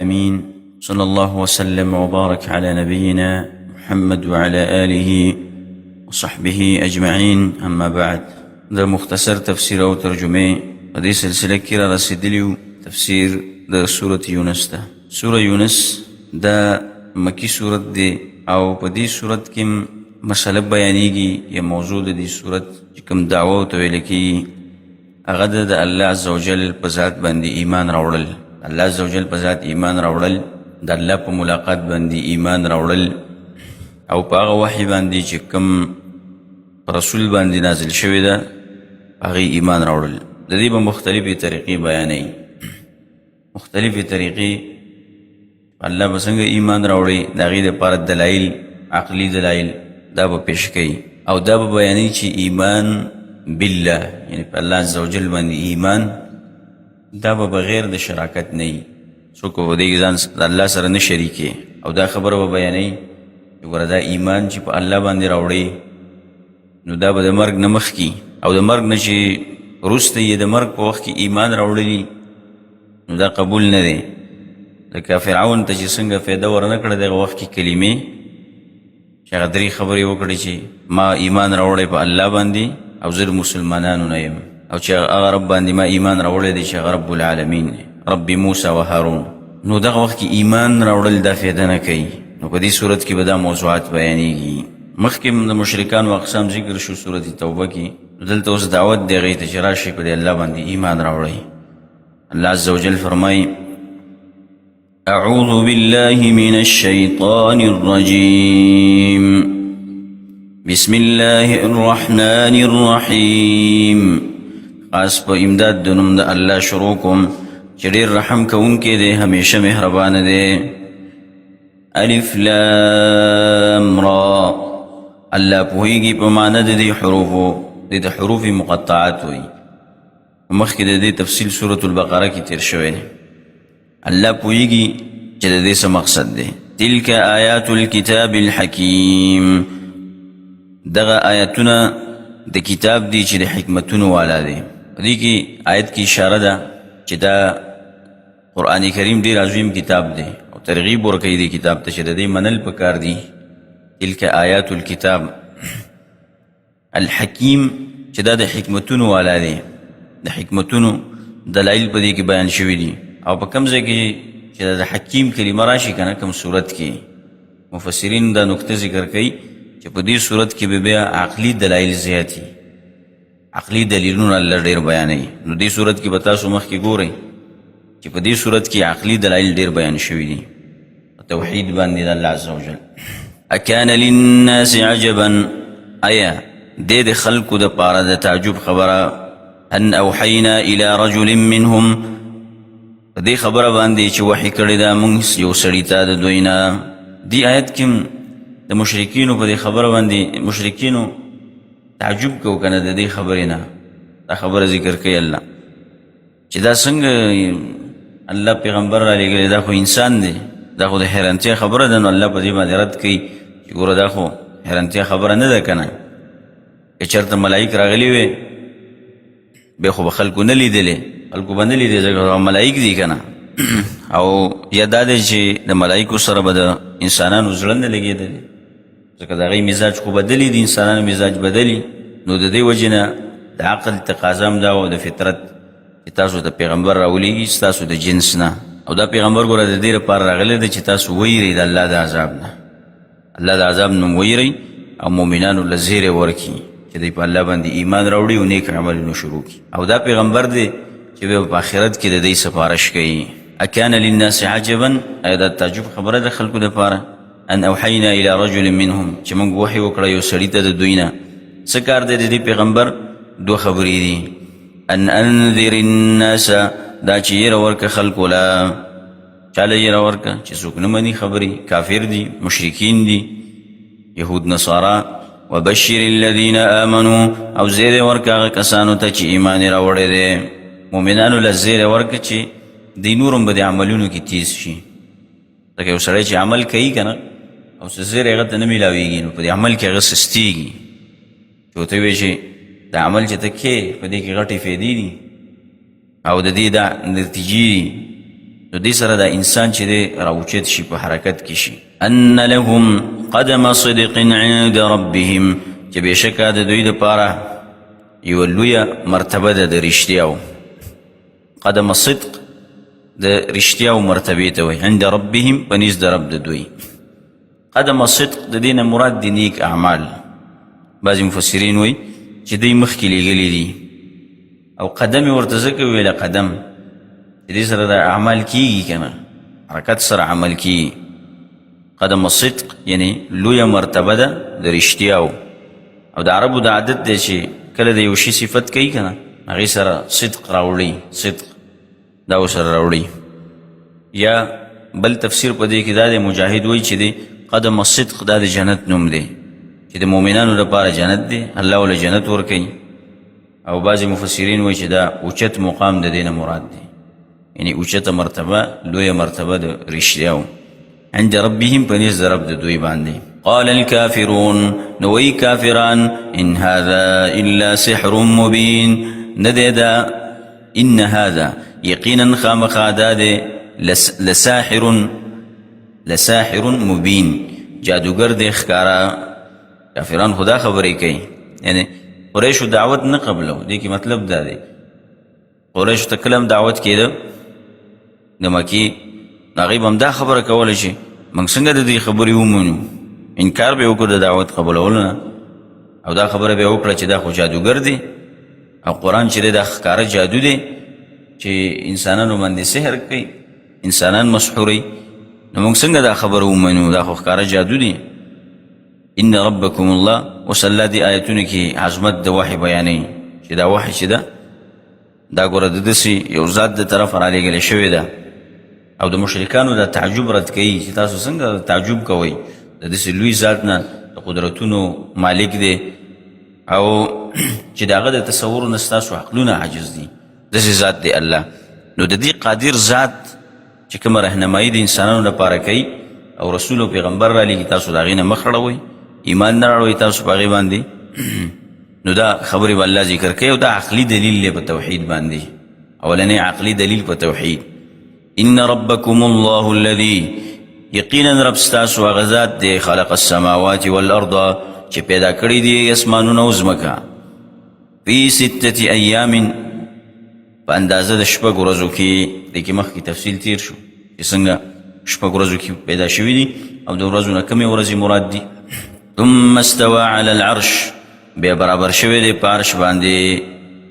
امين. صلى الله وسلم وبارك على نبينا محمد وعلى آله وصحبه اجمعين. اما بعد، ده مختصر تفسير او ترجمه هذه سلسله کې را رسیدلیو تفسیر د سورة یونس ده. سورة یونس دا مکی سورت دی او په دې سورت کې مسله بیانېږي یا موضوع د دې سورت چې کوم دعوه ته ویل کېږي هغه د الله عزوجل په ذات باندې ایمان راوړل، الله عزوجل په ذات ایمان راوړل، د الله په ملاقات باندې ایمان راوړل او په هغه وحی باندې چې کوم رسول باندې نازل شوی ده هغه ایمان راوړل. د دې په مختلفې طریقې بیانې، مختلفې طریقې الله به څنګه ایمان راوړي د هغې دپاره دلایل، عقلي دلایل دا به پیش کوي او دا به بیانوي چې ایمان بالله یعنی په الله عزوجل باندې ایمان دا به بغیر د شراکت نه وي، څوک به دې ځان د الله سره نه شریکي او دا خبره به بیانوي چې ګوره دا ایمان چې په الله باندې راوړي نو دا به د مرګ نه مخکې او د مرګ نه چې وروسته یې د مرګ په وخت کې ایمان راوړلي نو دا قبول نه دی. لکه فرعون ته چې څنګه فایده ورنه کړه دغه وخت کې کلمې چې هغه درې خبرې وکړې چې ما ایمان راوړی په الله باندې او زه د مسلمانانو نه یم او چې هغه رب باندې ما ایمان راوړی دی چې هغه رب العالمین دی، رب موسی و هارون. نو دغه وخت کې ایمان راوړل دا فایده نه کوي. نو په دې صورت کې به دا موضوعات بیانېږي. مخکې د مشرکانو اقسام ذکر شو سورة توبه کې، دلته اوس دعوت دی هغې ته چې راشئ په دې الله باندې ایمان راوړئ. الله عز وجل فرمایي اعوذ بالله من الشيطان الرجيم بسم الله الرحمن الرحيم. خاص په امداد د نوم د الله شروع کوم چې ډېر رحم کوونکی دی، همیشه مهربانه دی. الف لام را، الله پوهیږي په معنی د دې حروفو، د حروف مقطعات وي. مخکې د دې تفصیل سورة البقره کې تیر شوی دی. الله پوهیږي چې د دې څه مقصد دی. تلک آیات الکتاب الحکیم، دغه آیاتونه د کتاب دی چې د حکمتونو والا دی. دې کې آیت کې اشاره ده چې دا قرآن کریم ډېر عظیم کتاب دی او ترغیب ورکوي دې کتاب ته چې د دې منل پکار دي. تلک آیات الکتاب الحکیم چې دا د حکمتونو والا دی، د حکمتونو دلایل په دې کې بیان شوي دي. او په کوم ځای کې چې د حکیم کلمه راشي که نه کوم صورت کې مفسرین دا نکته ذکر کوي چې په دې صورت کې به بیا عقلي دلایل زیاتي، عقلي دلیلونه الله ډېر بیانوي. نو دې صورت کې به تاسو مخکې ګورئ چې په دې صورت کې عقلي دلایل ډېر بیان شوي دي توحید باندې د الله عز وجل. اکان للناس عجبا، آیا دې د خلکو دپاره د تعجب خبره ان اوحینا الی رجل منهم، دې خبره باندې چې وحی کړی دا موږ یو سړي ته د دوی نه. دې آیت کې د مشرکینو په دې خبره باندې مشرکینو تعجب کو کنه د دې خبرې نه، دا خبره ذکر کوي الله چې دا څنګه الله پیغمبر را لېږلی، دا خو انسان دی، دا خو د حیرانتیا خبره ده. نو الله په دې باندې رد کوي چې ګوره دا خو حیرانتیا خبره نه ده که نه. که چېرته ملایک راغلي وې بیا خو به خلکو نه لیدلې، خلکو به نه لیدې ځکه ملایک دي که نه. او یا دا دی چې د ملایکو سره به د انسانانو زړه نه لګېدلې ځکه د هغوی مزاج خو بدلي، د انسانانو مزاج بدلي. نو د دې وجې نه د عقل تقاضا هم دا او د فطرت چې تاسو د پیغمبر راولېږي ستاسو د جنس نه، او دا پیغمبر ګوره د دې لپاره راغلی دی چې تاسو ویرئ د الله د عذاب نه، الله د عذاب نه ویرئ او مؤمنانو له زیری ورکړي چې دوی په الله باندې ایمان راوړي او نیک عملونه شروع کړي. او دا پیغمبر دی چې بیا په آخرت کې د دې سفارش کوي. اکان للناس عجبا، آیا دا تعجب خبره د خلکو دپاره ان اوحینا الی رجل منهم چې موږ وحی وکړه یو سړي ته د دوی نه. څه کار دی د دې پیغمبر؟ دوه خبرې دي. ان انذر الناس، دا چې یېره ورکه خلکو له، چاله یېره ورکه چې څوک نه مني خبرې، کافر دي، مشرکین دي، یهود نصارا. وبشر الذین آمنوا، او زیری ورکه هغه کسانو ته چې ایمان یې راوړی دی. مؤمنانو له زیری ورکه چې دی نورم به د عملونو کې تیز شي. لکه یو سړی چې عمل کوي که نه او څه زیری هغه ته نه میلاویږي نو په دې عمل کې هغه سستېږي. چې ورته وایي چې دا عمل چې ته کې په دې کې غټې فایدې دي او د دې دا نتیجې دي نو دې سره دا انسان چې دی راوچت شي په حرکت کې شي. ان لهم قدم صدق عند ربهم چې بېشکه د دوی دپاره یوه لویه مرتبه ده د رښتیاو. قدم صدق د رښتیاو مرتبې ته وایي، عند ربهم په نزد د رب د دوی. قدم صدق د دې نه مراد د نیک اعمال. بعضې مفسرین وایي چې دوی مخکې لیږلي دي او قدم یې ورته ځکه ویله قدم چې دې سره د اعمال کېږي که نه، حرکت سره عمل کېږي. قدم صدق یعنی لویه مرتبه ده د رښتیاو. او د عربو د عادت دی چې کله د یو شي صفت کوي که نه هغې سره صدق راوړي، صدق دا ورسره راوړي. یا بل تفسیر په دې کې دا دی، مجاهد وایي چې دی قدم صدق دا د جنت نوم دی چې د مؤمنانو لپاره جنت دی، الله له جنت ورکوي. او بعضې مفسرین وایي چې دا اوچت مقام د دې نه مراد دی، یعنی اوچته مرتبه، لویه مرتبه د رښتیاو. عند ربهم په نزد د رب د دوی باندې. قال الكافرون نو وایي کافران ان هذا الا سحر مبین، نه دی دا ان هذا یقینا خامخا دا دی لساحر مبین، جادوگر دی ښکارا. کافران خدا خبرې کوي، یعنی قریشو دعوت نه قبلو. دې کې مطلب دا دی قریشو ته کله هم دعوت کېده د مکې، هغوی به هم دا خبره کوله چې موږ څنګه د دې خبرې ومنو، انکار به یې وکړو د دعوت قبولولو نه، او دا خبره به یې وکړه چې دا خو جادوګر دی او قرآن چې دی دا ښکاره جادو دی چې انسانانو باندې سحر کوي، انسانان مسحوروي. نو موږ څنګه دا خبره ومنو، دا خو ښکاره جادو دی. ان ربکم الله. اوس الله دې آیتونو کې عظمت د وحي بیانوي چې دا وحي چې ده دا ګوره د داسې یو ذات د طرفه رالیږلې شوې ده، او د مشرکانو دا تعجب رد کوي چې تاسو څنګه تعجب کوئ، د داسې لوی ذات نه د قدرتونو مالک دی او چې د هغه د تصور نه ستاسو عقلونه عاجز دي، داسې ذات دی الله. نو د دې قادر ذات چې کومه رهنمایي د انسانانو لپاره کوي او رسول او پیغمبر رالیږي، تاسو د هغې نه مخ اړوئ، ایمان نه راوړئ تاسو په هغې باندې. نو دا خبرې به الله ذکر کوي، او دا عقلي دلیل دی په توحید باندې. اولنی عقلي دلیل په توحید. ان ربکم الله الذي یقینا رب ستاسو هغه ذات دی خلق السماوات والارض چې پیدا کړي دي اسمانونه او ځمکه، فی 6 ایام په اندازه د شپږ ورځو کې. دې کې مخکې تفصیل تیر شو چې څنګه شپږ ورځو کې پیدا شوي دي او د ورځو نه کمې ورځې مراد دي. ثم استوى على العرش، بیا برابر شوی دی په عرش باندې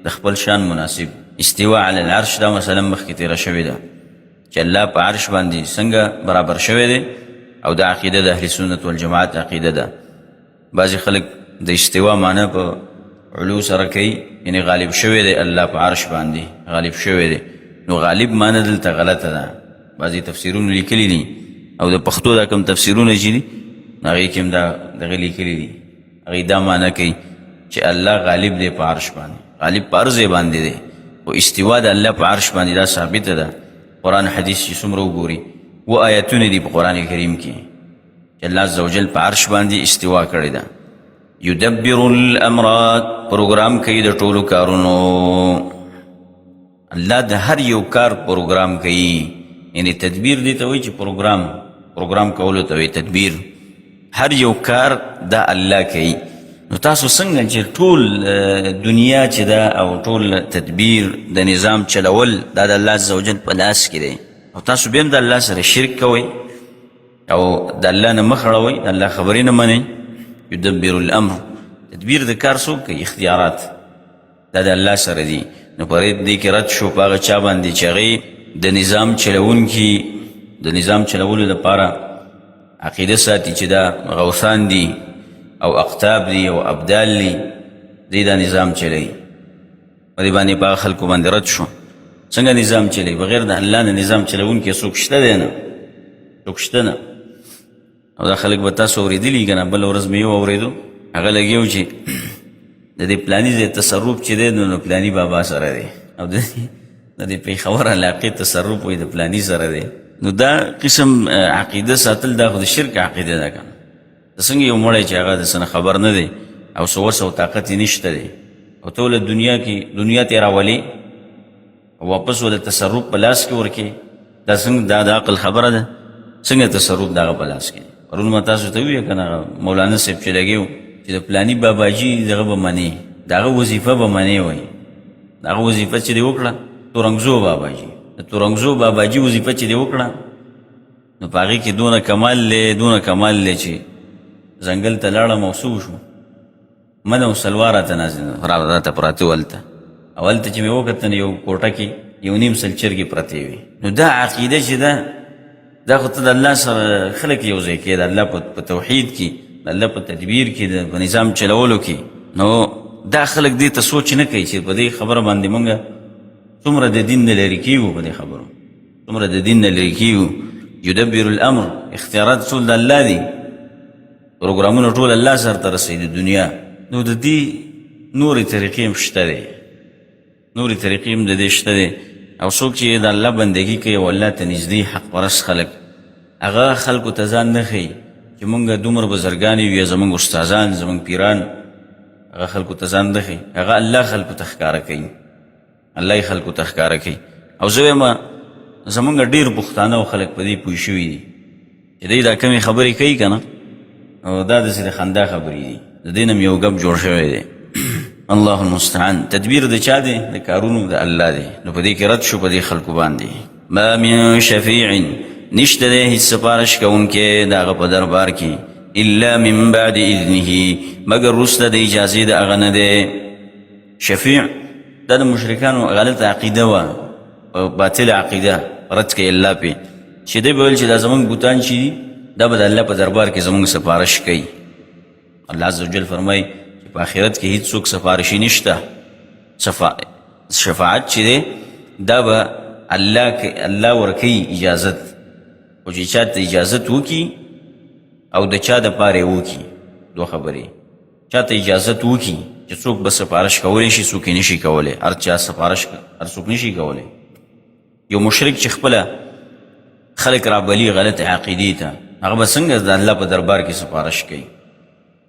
د خپل شان مناسب. استوا علی العرش دا مثلا مخکې تیره شوې ده چې الله په عرش باندې څنګه برابر شوی دی، او دا عقیده د اهل سنت والجماعت عقیده ده. بعضې خلک د استوا معنی په علو سره کوي، یعنی غالب شوی دی الله په عرش باندې، غالب شوی دی. نو غالب معنی دلته غلطه ده، بعضې تفسیرونه لیکلي دي او د پښتو دا کوم تفسیرونه چې دي هغې کې هم دغه لیکلي دي، هغې دا معنی کوي چې الله غالب دی په عرش باندې، غالب په هر ځای باندې دی. خو استوا د الله په عرش باندې دا ثابته ده. قرآن حدیث چې څومره وګوري و آیتونه دي په قرآن کریم کې چې الله عز وجل په عرش باندې استوا کړې ده. یدبر الامرات، پروګرام کوي د ټولو کارونو. الله د هر یو کار پروګرام کوي، یعنی تدبیر دې ته وایي چې پروګرام کولو ته وایي تدبیر. هر یو کار دا الله کوي. نو تاسو څنګه چې ټول دنیا چې ده او ټول تدبیر د نظام چلول دا د الله عز وجل په لاس کې دی، او تاسو بیا هم د الله سره شرک کوئ او د الله نه مخ اړوئ، د الله خبرې نه منئ. یدبر الامر، تدبیر د کار څوک کوي؟ اختیارات دا د الله سره دي. نو په دې کې رد شو په هغه چا باندې چې هغې د نظام چلوونکي د نظام چلولو لپاره عقیده ساتي چې دا غوثان دي او اقطاب دي او ابدال دي، دی دا نظام چلی. په دې باندې په خلکو باندې رد شو. څنګه نظام چلی؟ بغیر د الله نه نظام چلوونکی څوک شته دی نه، څوک شته نه. او دا خلک به تاسو اورېدلي که نه، بله ورځ مې یو اورېدو، هغه لګیا چې د دې پلاني ځای تصرف چې دی نو پلاني بابا سره دی، او د دې پېښور علاقې تصرف وایي د پلاني سره دی. نو دا قسم عقیده ساتل دا خو د شرک عقیده ده که نه. د څنګه یو مړی چې هغه د څه نه خبر نه دی او څه وس او طاقت یې نشته دی، او ته ولې دنیا تې راولې او واپس ولې تصرف په لاس کې ورکې، دا څنګه دا د عقل خبره ده؟ څنګه تصرف دغه په لاس کې؟ پرون ما تاسو ته وویل که نه مولانا صاحب چې لګی و چې د پلاني باباجي دغه به منې، د هغه وظیفه به منې وایي، د هغه وظیفه چې دې وکړه تورنګزو باباجي، د تورنګزو باباجي وظیفه چې دې وکړه نو په هغې کې دونه کمال دی چې ځنګل ته لاړم او څه وشو، من او سلوار راته پراته هلته، او هلته چې مې وکتل یو کوټه کې یو نیم سل چرګې پرتې وي. نو دا عقیده چې ده دا خو ته د الله سره خلک یو ځای کې د الله په توحید کې، د الله په تدبیر کې، په نظام چلولو کې، نو دا خلک دې ته سوچ نه کوي چې په دې خبره باندې مونږ څومره د دین نه لرې کېږو، په دې خبرو څومره د دین نه لرې کېږو. یدبر الامر، اختیارات ټول د الله دي، پروګرامونه ټول الله سره ته رسوي د دنیا. نو د دې نورې طریقې هم شته دی، نورې طریقې هم د دې شته دی. او څوک چې د الله بندګي کوي او الله ته نږدې حق پرست خلک، هغه خلکو ته ځان نه ښیي چې مونږ دومره بزرګان یو یا زمونږ استادان زمونږ پیران، هغه خلکو ته ځان نه ښیي، هغه الله خلکو ته ښکاره کوي، الله یې خلکو ته ښکاره کوي. او زه وایم زمونږ ډېر پښتانه او خلک په دې پوه شوي دي چې دوی دا کمې خبرې کوي که نه، او دا داسې د خندا خبرې دي، د دې نه م یو ګپ جوړ شوی دی. الله المستعان. تدبیر د چا دی؟ د کارونو د الله دی. نو په دې کې رد شو په دې خلکو باندې. ما من شفیع، نشته دی هیڅ سفارش کوونکی د هغه په دربار کې، الا من بعد اذنه، مګر وروسته د اجازې د هغه نه دی. شفیع دا د مشرکانو غلط عقیده وه، باطل عقیده رد کوي الله پې، چې دی به ویل چې دا زمونږ بوتان چې دي دا به د الله په دربار کې زمونږ سفارش کوي. الله عز وجل فرمایي چې په آخرت کې هیڅ څوک سفارشي نشته. شفاعت چې دی دا به الله ورکوي اجازت، او چې چا ته اجازت وکړي او د چا دپاره یې وکړي، دوه خبرې، چا ته اجازت وکړي چې څوک به سفارش کولی شي، څوک یې نشي کولی، هر چا سفارش هر څوک نشي کولی. یو مشرک چې خپله خلک رابلي غلط عقیدې ته، هغه به څنګه د الله په دربار کې سفارش کوي؟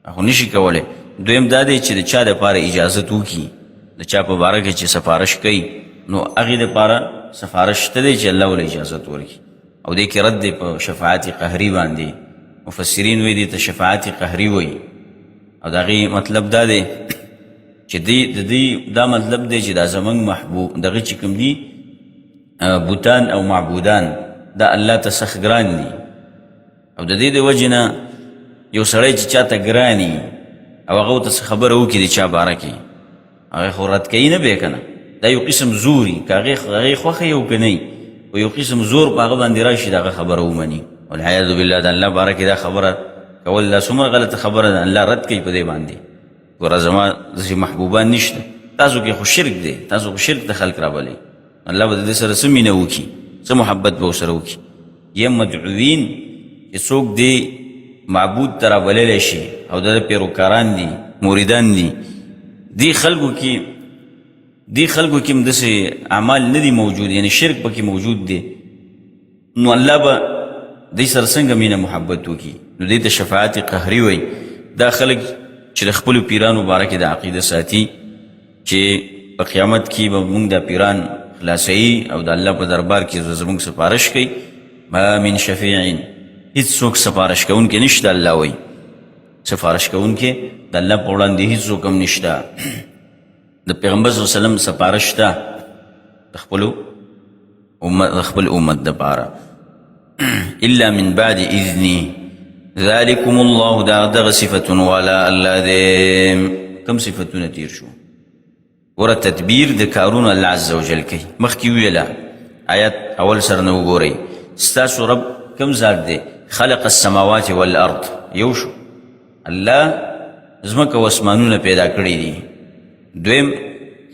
هغه نشي کولی. دویم دا دی چې د چا دپاره اجازت وکړي، د چا په باره کې چې سفارش کوي، نو هغې دپاره سفارش شته دی چې الله ولې اجازت ورکړي. او دې کې رد دی په شفاعت قهري باندې. مفسرین وایي دې ته شفاعت قهري وایي، او د هغې مطلب دا دی چې د دې دا مطلب دی چې دا زمونږ محبوب دغه چې کوم دي بوتان او معبودان، دا الله ته سخت ګران دي، او د دې د وجې نه یو سړی چې چاته ګراني او هغه ورته څه خبره وکړي د چا باره کې، هغې خو رد کوي نه بیا که نه، دا یو قسم زوري، که هغې خوښه یې او که نه و یو قسم زور په هغه باندې راشي د هغه خبره ومني. والعیاذ بالله، د الله باره کې دا خبره کول دا څومره غلطه خبره ده، الله رد کوي په دې باندې. ګوره زما داسې محبوبان نشته، تاسو کې خو شرک دی، تاسو خو شرک ته خلک رابلئ، الله به د دې سره څه مینه وکړي، څه محبت به ورسره وکړي. یم مدعوین چې څوک دی معبود ته رابللی شي او د پیروکاران دي، موریدان دي، دې خلکو کې هم داسې اعمال نه دي موجود، یعنی شرک پکې موجود دی، نو الله به دې سره څنګه مینه محبت وکړي؟ نو دې ته شفاعت قهري وایي. دا خلک چې د خپلو پیرانو باره کې د عقیده ساتي چې په قیامت کې به موږ د پیران خلاصوي او د الله په دربار کې زموږ سفارش کوي. ما من شفیع، هیڅ څوک سفارش کوونکی نشته، الله وایي سفارش کوونکی د الله په وړاندې هیڅ څوک هم نشته. د پیغمبر صلی الله علیه وسلم سفارش شته د خپل امت دپاره. الا من بعد اذنی، ذلکم الله، دغه صفتون والا الله دی. کم صفتونه تیر شو؟ ګوره تدبیر د کارونو الله عز وجل کوي. مخکې ویله آیت اول سره نه وګورئ، ستاسو رب کم ذات دی؟ خلق السماوات والارض، یو شو الله ځمکه و اسمانونه پیدا کړي دي. دویم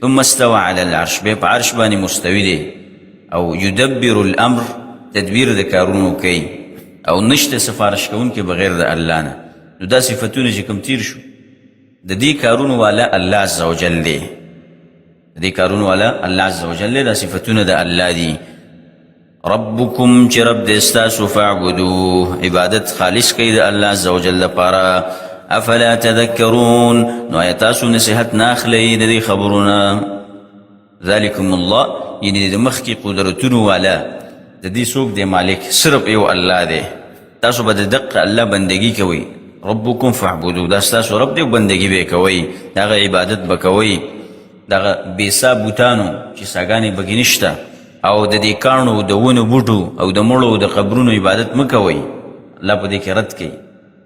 ثم استوى على العرش، بیا په عرش باندې مستوي دی. او یدبر الامر، تدبیر د کارونو کوي، او نشته سفارش کوونکی بغیر د الله نه. نو دا صفتونه چې کوم تیر شو د دې کارونو والا الله عز وجل دی، د دې کارونو والا الله عز وجل دی، دا صفتونه د الله دي. ربکم، چې رب دې ستاسو، فاعبدوه، عبادت خالص کوي د الله عز وجل لپاره. افلا تذکرون، نو آیا تاسو نصیحت نه اخلئ د دې خبرونه؟ ذلکم الله، یعنی د مخکې قدرتونو والا د دې څوک دی مالک؟ صرف یو الله دی. تاسو به د دقه الله بندگی کوئ. ربکم فاعبدو، دا ستاسو رب دی، بندگی به کوئ، د هغه عبادت به کوئ. دغه بېسا بوتانو چې ساګانې پکې نشته او د دې کاڼو د ونو بوټو او د مړو د قبرونو عبادت مه کوئ. الله په دې کې رد کوي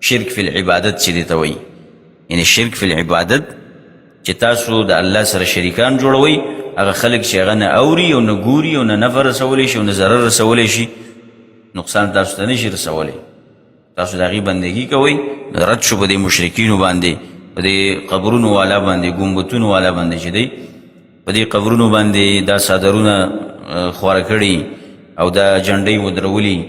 شرک فی العبادت چې دې ته وایي، یعنې شرک فی العبادت چې تاسو د الله سره شریکان جوړوئ. هغه خلک چې هغه نه اوري او نه ګوري او نه نفع رسولی شي او نه ضرر رسولی شي، نقصان تاسو ته نشي رسولی، تاسو د هغې بندګي کوئ. رد شو په دې مشرکینو باندې، په دې قبرونو والا باندې، ګمبتونو والا باندې چې دی په دې قبرونو باندې دا څادرونه خواره کړي او دا جنډۍ ودرولي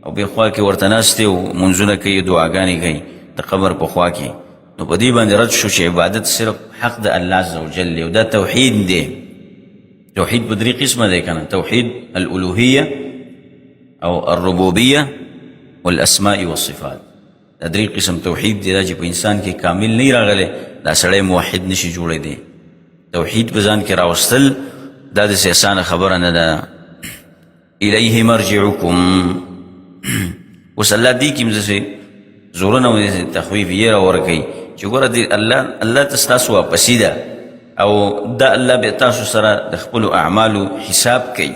او بې خوا کې ورته ناست دی او منځونه کوي، دعاګانې کوي د قبر په خوا کې. نو په دې باندې رد شو چې عبادت صرف حق د الله عز وجل دی او دا توحید دی. توحید په درې قسمه دی که نه؟ توحید الالوهیه او الربوبیه والاسماء والصفات. دا درې قسم توحید دی، دا چې په انسان کې کامل نه راغلی دا سړی موحد نشي جوړېدی. توحید په ځان کې راوستل دا داسې اسانه خبره نه ده. الیه مرجعکم. اوس الله دې کې داسې زورونه او تخویف یې راورکوي چې ګوره الله ته ستاسو واپسي ده او دا الله به تاسو سره د خپلو اعمالو حساب کوي.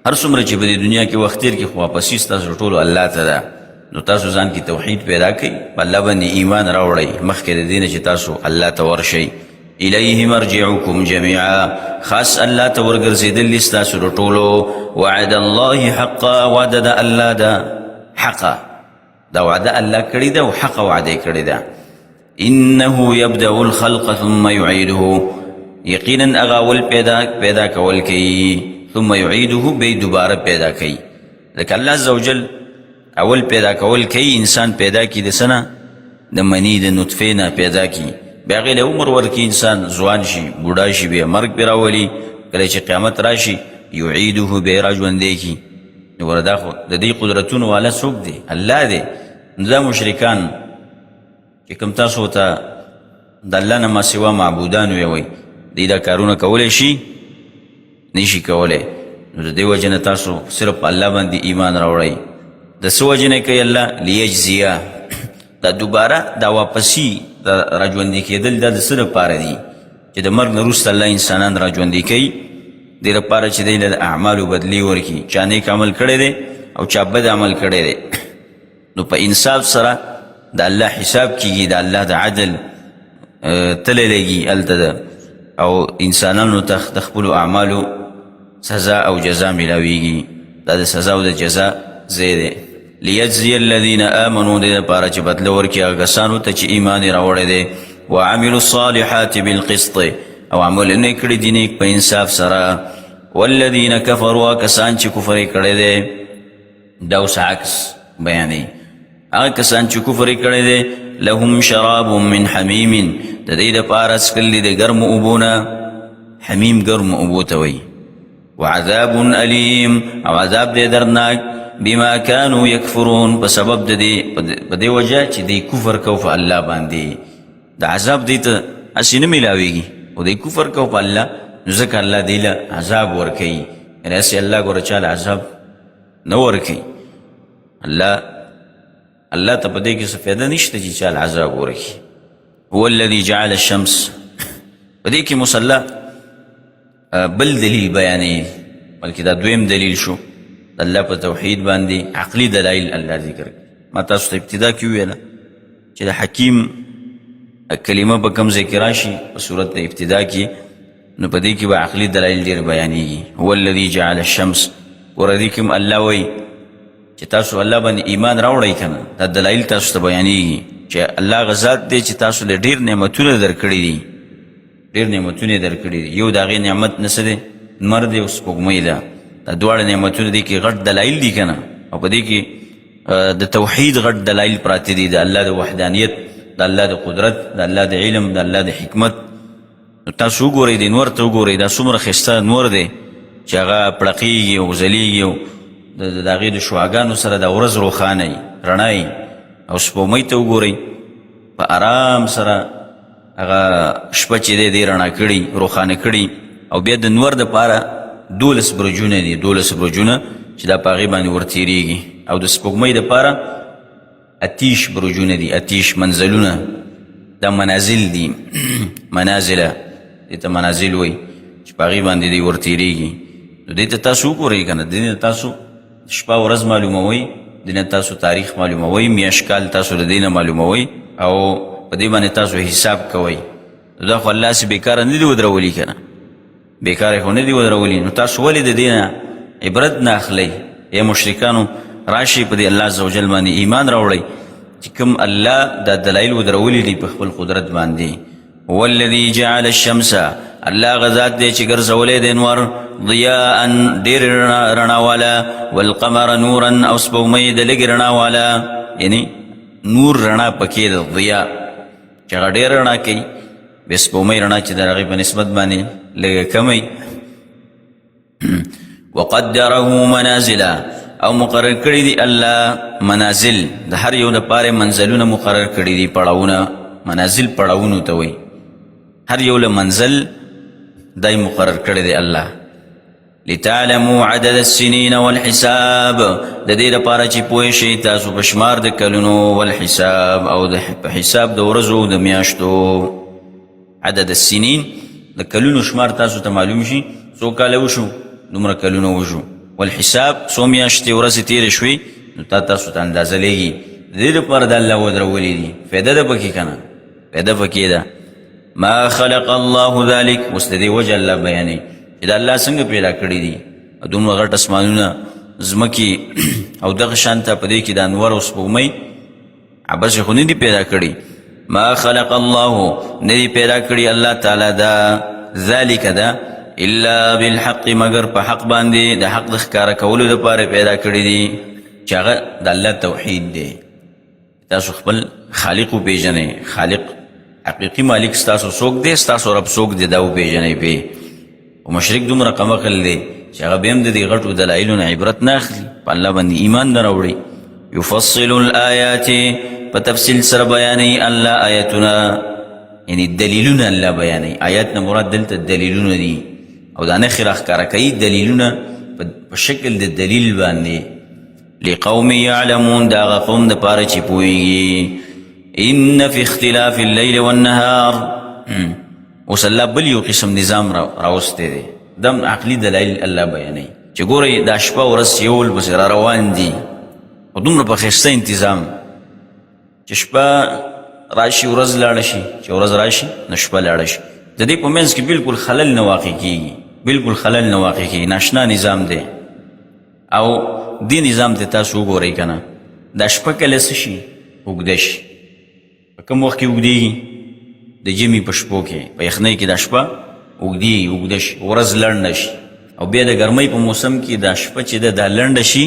هر څومره چې په دې دنیا کې وخت تېر کړي خو واپسي ستاسو ټولو الله ته ده. نو تاسو ځان کې توحید پیدا کړئ، په الله باندې ایمان راوړئ مخکې د دې نه چې تاسو الله ته ورشئ. الیه مرجعکم جمیعا، خاص الله ته ورګرځېدل ستاسو د ټولو. وعد الله حقا، وعده د الله ده حقا، دا وعده الله کړې ده او حقه وعده کړې ده. انه یبدأ الخلق ثم یعیده، یقینا هغه اول پیدا کول کوي، ثم یعیده به دوباره پیدا کوي. لکه الله عز وجل اول پیدا کول کوي، انسان پیدا کی د څه نه؟ د مني د نطفې نه پیدا کی، بیا هغې له عمر ورکي، انسان ځوان شي، بوډا شي، بیا مرګ پرې راولي. کله چې قیامت راشي یعیده به یې راژوندی کي. نو ګوره دا خو د دې قدرتونو والا څوک دی؟ الله دی. نو دا مشرکان چې کوم تاسو ته د الله نه ما سوا معبودان ویوئ، دوی دا کارونه کولی شي؟ نشي کولی. نو د دې وجې نه تاسو صرف په الله باندې ایمان راوړئ. د څه وجې نه کوي الله؟ لیجزیه، دا دوباره دا واپسي دا راژوندي کېدل دا د څه دپاره دي؟ چې د مرګ نه وروسته الله انسانان راژوندي کوي دې دپاره چې دی له اعمالو بدلې ورکړي. چا نیک عمل کړی دی او چا بد عمل کړی دی. نو په انصاف سره د الله حساب کېږي، د الله د عدل تله لګي هلته ده او انسانانو ته د خپلو اعمالو سزا او جزا میلاویږي. دا د سزا او د جزا ځای دی. لیجزی الذین آمنوا، دې دپاره چې بدله ورکړي هغه کسانو ته چې ایمان یې راوړی دی. وعملوا الصالحات بالقسط، او عملونه یې کړي دي نیک په انصاف سره. والذین کفروا، کسان چې کفر یې کړی دی، دا اوس عکس بیانوي. هغه کسان چې کفر یې کړی دی، لهم شراب من حمیم، د دې دپاره څښل دي د ګرمو اوبو نه. حمیم ګرمو اوبو ته وایي. وعذاب علیم، او عذاب دی دردناک، بما كانوا يكفرون، په سبب د دې په دې وجه چې دی کفر کو په الله باندې. د عذاب دی ته هسې نه میلاویږي او دی کفر کو په الله، نو ځکه الله دی له عذاب ورکوي. یعنې هسې الله ګوره چا له عذاب نه ورکوي. الله ته په دې کې څه فایده نشته چې چا له عذاب ورکوي. هو الذي جعل الشمس، په دې کې مصلی بل دلیل بیانوي، بلکې دا دویم دلیل شو الله په توحید باندې. عقلی دلایل الله ذکر کوي. ما تاسو ته ابتدا کې وویله چې د حکیم کلمه په کوم ځای کې راشي په صورت د ابتدا کې، نو په دې کې به عقلي دلایل ډېر بیانېږي. هو الذي جعل الشمس، ګوره دې کې هم الله وایي چې تاسو الله باندې ایمان راوړئ که نه، دا دلایل تاسو ته بیانېږي چې الله هغه ذات دی چې تاسو له ډېر نعمتونه درکړي دي. ډېر نعمتونه یې درکړي دي. یو د هغې نعمت نه څه دی؟ لمر دی او سپوږمۍ ده. دا دواړه نعمتونه دي کې غټ دلایل دي که نه، او په دې کې د توحید غټ دلایل پراته دي، د الله د وحدانیت، د الله د قدرت، د الله د علم، د الله د حکمت. نو تاسو وګورئ د نور ته وګورئ، دا څومره ښایسته نور دی چې هغه پړقېږي او ځلېږي او د هغې د شعاګانو سره د ورځ روښانه وي، رڼا وي. او سپوږمۍ ته وګورئ، په آرام سره هغه شپه چې دی دی رڼا کړي، روښانه کړي. او بیا د نور دپاره 12 برجونه دي، 12 برجونه چې دا په هغې باندې ورتېرېږي. او د سپوږمۍ دپاره 28 برجونه دي، 28 منزلونه، دا منازل دي منازله، دې ته منازل وایي چې په هغې باندې دی ورتېرېږي. نو دې ته تاسو وګورئ که نه، دې نه تاسو شپه ورځ معلوموئ، دې نه تاسو تاریخ معلوموئ، میاشت کال تاسو د دې نه معلوموئ او په دې باندې تاسو حساب کوئ. دا خو الله سې بېکاره نه دي ودرولي که نه، بېکاره خو نه دي ودرولي. نو تاسو ولې د دې نه عبرت نه اخلئ؟ ای مشرکانو راشئ په دې الله عز وجل باندې ایمان راوړئ چې کوم الله دا دلایل ودرولي دي په خپل قدرت باندې. هو الذي جعل الشمس، الله غذات دی چې ګرځولی دی انوار ضیاء ډېر رڼا والا، والقمر نورا او سپوږمۍ د لږې رڼا والا، یعنی نور رڼا پکې ده، ضیاء چې هغه ډېر رڼا کوي، بیا سپوږمۍ رڼا چې د هغې په نسبت باندې لږه کمی. وقدره منازل، او مقرر کړي دي الله منازل، د هر یو دپاره منزلونه مقرر کړي دي، پړاوونه، منازل پړاوونو ته وایي، هر یو له منزل دای مقرر کړی دی الله. لتعلموا عدد السنین والحساب، د دې دپاره چې پوه شئ تاسو په شمار د کلونو، والحساب او په حساب د ورځو د میاشتو. عدد السنین د کلونو شمار تاسو ته معلوم شي، څو کاله وشو دومره کلونه وشو، والحساب څو میاشتې ورځې تېرې شوي نو تاسو ته اندازه لګي. د دې دپاره د الله ودرولي دي، فایده ده پکې که نه، فایده پکې ده. ما خلق الله ذلك، اوس د دې وجه الله بیانوي چې دا الله څنګه پیدا کړي دي دومره غټ اسمانونه، ځمکې او دغه شان ته په دې کې د انوار او سپوږمۍ عبث خو نه دي پیدا کړي. ما خلق الله، نه دي پیدا کړي الله تعالی دا ذلك دا الا بالحق، مگر په حق باندې، د حق د ښکاره کولو دپاره پیدا کړي دي چې هغه د الله توحید دی. تاسو خپل خالق وپېژنئ، خالق حقیقي مالک ستاسو څوک دی، ستاسو رب څوک دی، دا وپېژنئ پې. او مشرک دومره قمقل دی چې هغه بیا هم د دې غټو دلایلو نه عبرت نه اخلي، په الله باندې ایمان نه راوړي. یفصل الآیات، په تفصیل سره بیانوي الله آیتونه، یعنی دلیلونه الله بیانوي. آیات نه مراد دلته دلیلونه دي، او دا نښې راښکاره کوي دلیلونه په شکل د دلیل باندې. لقوم یعلمون، د هغه قوم دپاره چې پوهېږي. ان فی اختلاف اللیل والنهار، اوس الله بل یو قسم نظام راوستی دی، دم عقلي دلایل الله بیانوي چې ګورئ دا شپه ورځ یو ول پسې را روان دي، خو دومره په ښایسته تنظام چې شپه راشي ورځ لاړه شي، چې ورځ راشي نو شپه لاړه شي. د دې په منځ کې بلکل خلل نه واقع کېږي، بلکل خلل نه واقع کېږي، ناشنا نظام دی. او دې نظام ته تاسو وګورئ که نه، دا شپه کله څه شي اوږده شي، په کوم وخت کې اوږدېږي؟ د ژمي په شپو کې، په یخنۍ کې دا شپه اوږدېږي، اوږده شي، ورځ لنډه شي. او بیا د ګرمۍ په موسم کې دا شپه چې ده دا لنډه شي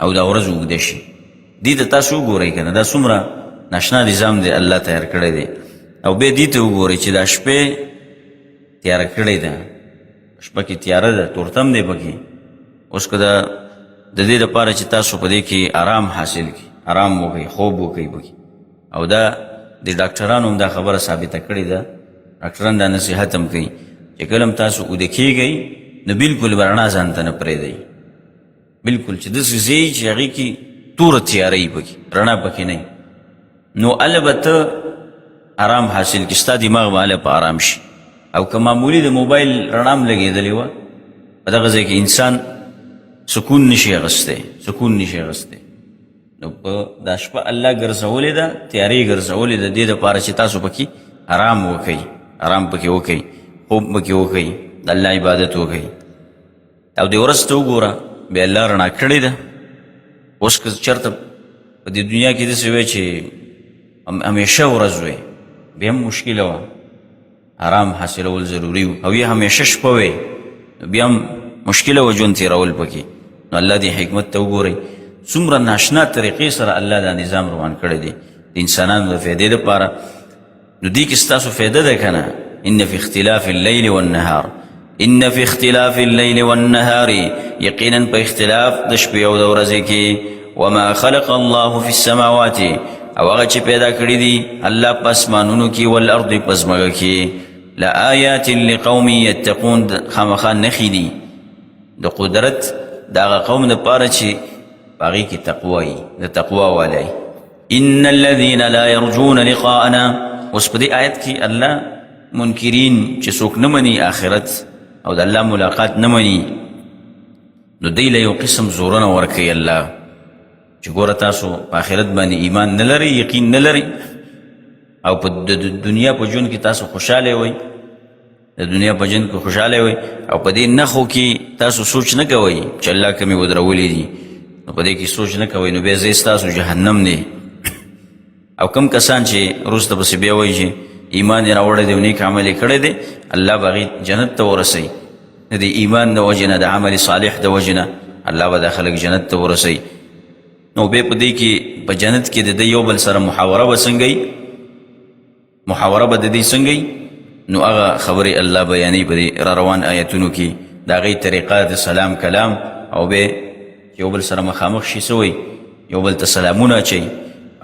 او دا ورځ اوږده شي. دې ته تاسو وګورئ که نه، دا څومره ناشنا نظام دی الله تیار کړی دی. او بیا دې ته وګورئ چې دا شپې تیاره کړې ده، شپه کې تیاره ده، تورتم دی پکې. اوس که د دې دپاره چې تاسو په دې کې آرام حاصل کړي، آرام وکړئ، خوب وکړئ پکې. او دا د ډاکټرانو هم دا خبره ثابته کړې ده، ډاکټران دا نصیحت هم کوي چې کله هم تاسو اوده کېږئ نو بلکل به رڼا ځان ته نه پرېږدئ، بلکل چې داسې ځای چې هغې کې توره تیاره وي پکې، رڼا پکې نه وي، نو هله به ته آرام حاصل کړي، ستا دماغ به هله په آرام شي. او که معمولي د موبایل رڼا هم لګېدلې وه، په دغه ځای کې انسان سکون نشي اخیستی، سکون نشي اخیستی. نو په دا شپه الله ګرځولې ده، تیارې ګرځولې ده دې دپاره چې تاسو پکې آرام وکئ، آرام پکې وکئ، خوب پکې وکئ، د الله عبادت وکئ. او دې ورځ ته وګوره بیا الله رڼا کړې ده. اوس که چېرته په دې دنیا کې داسې وی چې همیشه ورځ وی، بیا هم مشکله وه، آرام حاصلول ضروري و. او یا همیشه شپه وی، بیا هم مشکله وه ژوند تېرول پکې. نو الله دې حکمت ته وګورئ، څومره ناشنا طریقې سره الله دا نظام روان کړی دی د انسانانو د فایدې دپاره. نو دې کې ستاسو فایده ده که نه؟ ان فی اختلاف اللیل والنهار، ان فی اختلاف اللیل والنهار، یقینا په اختلاف د شپې او د ورځې کې. وما خلق الله فی السماوات، او هغه چې پیدا کړي دي الله په اسمانونو کې، والارض په ځمکه کې، لآیات لقوم یتقون، خامخا نښې دي د قدرت دا هغه قوم دپاره چې په هغې کې تقوا وي د تقوا والی ان الذین لا یرجون لقاءنا اوس په دې آیت کې الله منکرین چې څوک نه مني آخرت او د الله ملاقات نه مني نو دی له یو قسم زورونه ورکوي الله چې ګوره تاسو په آخرت باندې ایمان نه لرئ یقین نه لرئ او په دنیا په ژوند کې تاسو خوشحاله وئ د دنیا په ژوند کې خوشحاله وئ او په دې نښو کې تاسو سوچ نه کوئ چې الله کومې ودرولي دي نو په دې کې سوچ نه کوئ نو بیا ځای ستاسو جهنم دی او کم کسان چې وروسته پسې بیا وایي چې ایمان یې راوړی دی او نیک عمل یې کړی دی الله به هغې جنت ته ورسوي د دې ایمان د وجې نه د عمل صالح د وجې نه الله به دا خلک جنت ته ورسوي نو بیا په دې کې په جنت کې د دې یو بل سره محاوره به څنګه محاوره به د دې څنګه نو هغه خبرې الله بیانوي په دې را روان آیتونو کې د هغې طریقه د سلام کلام او بیا یو بل سره مخامخ شي څه یو بل ته سلامونه اچوي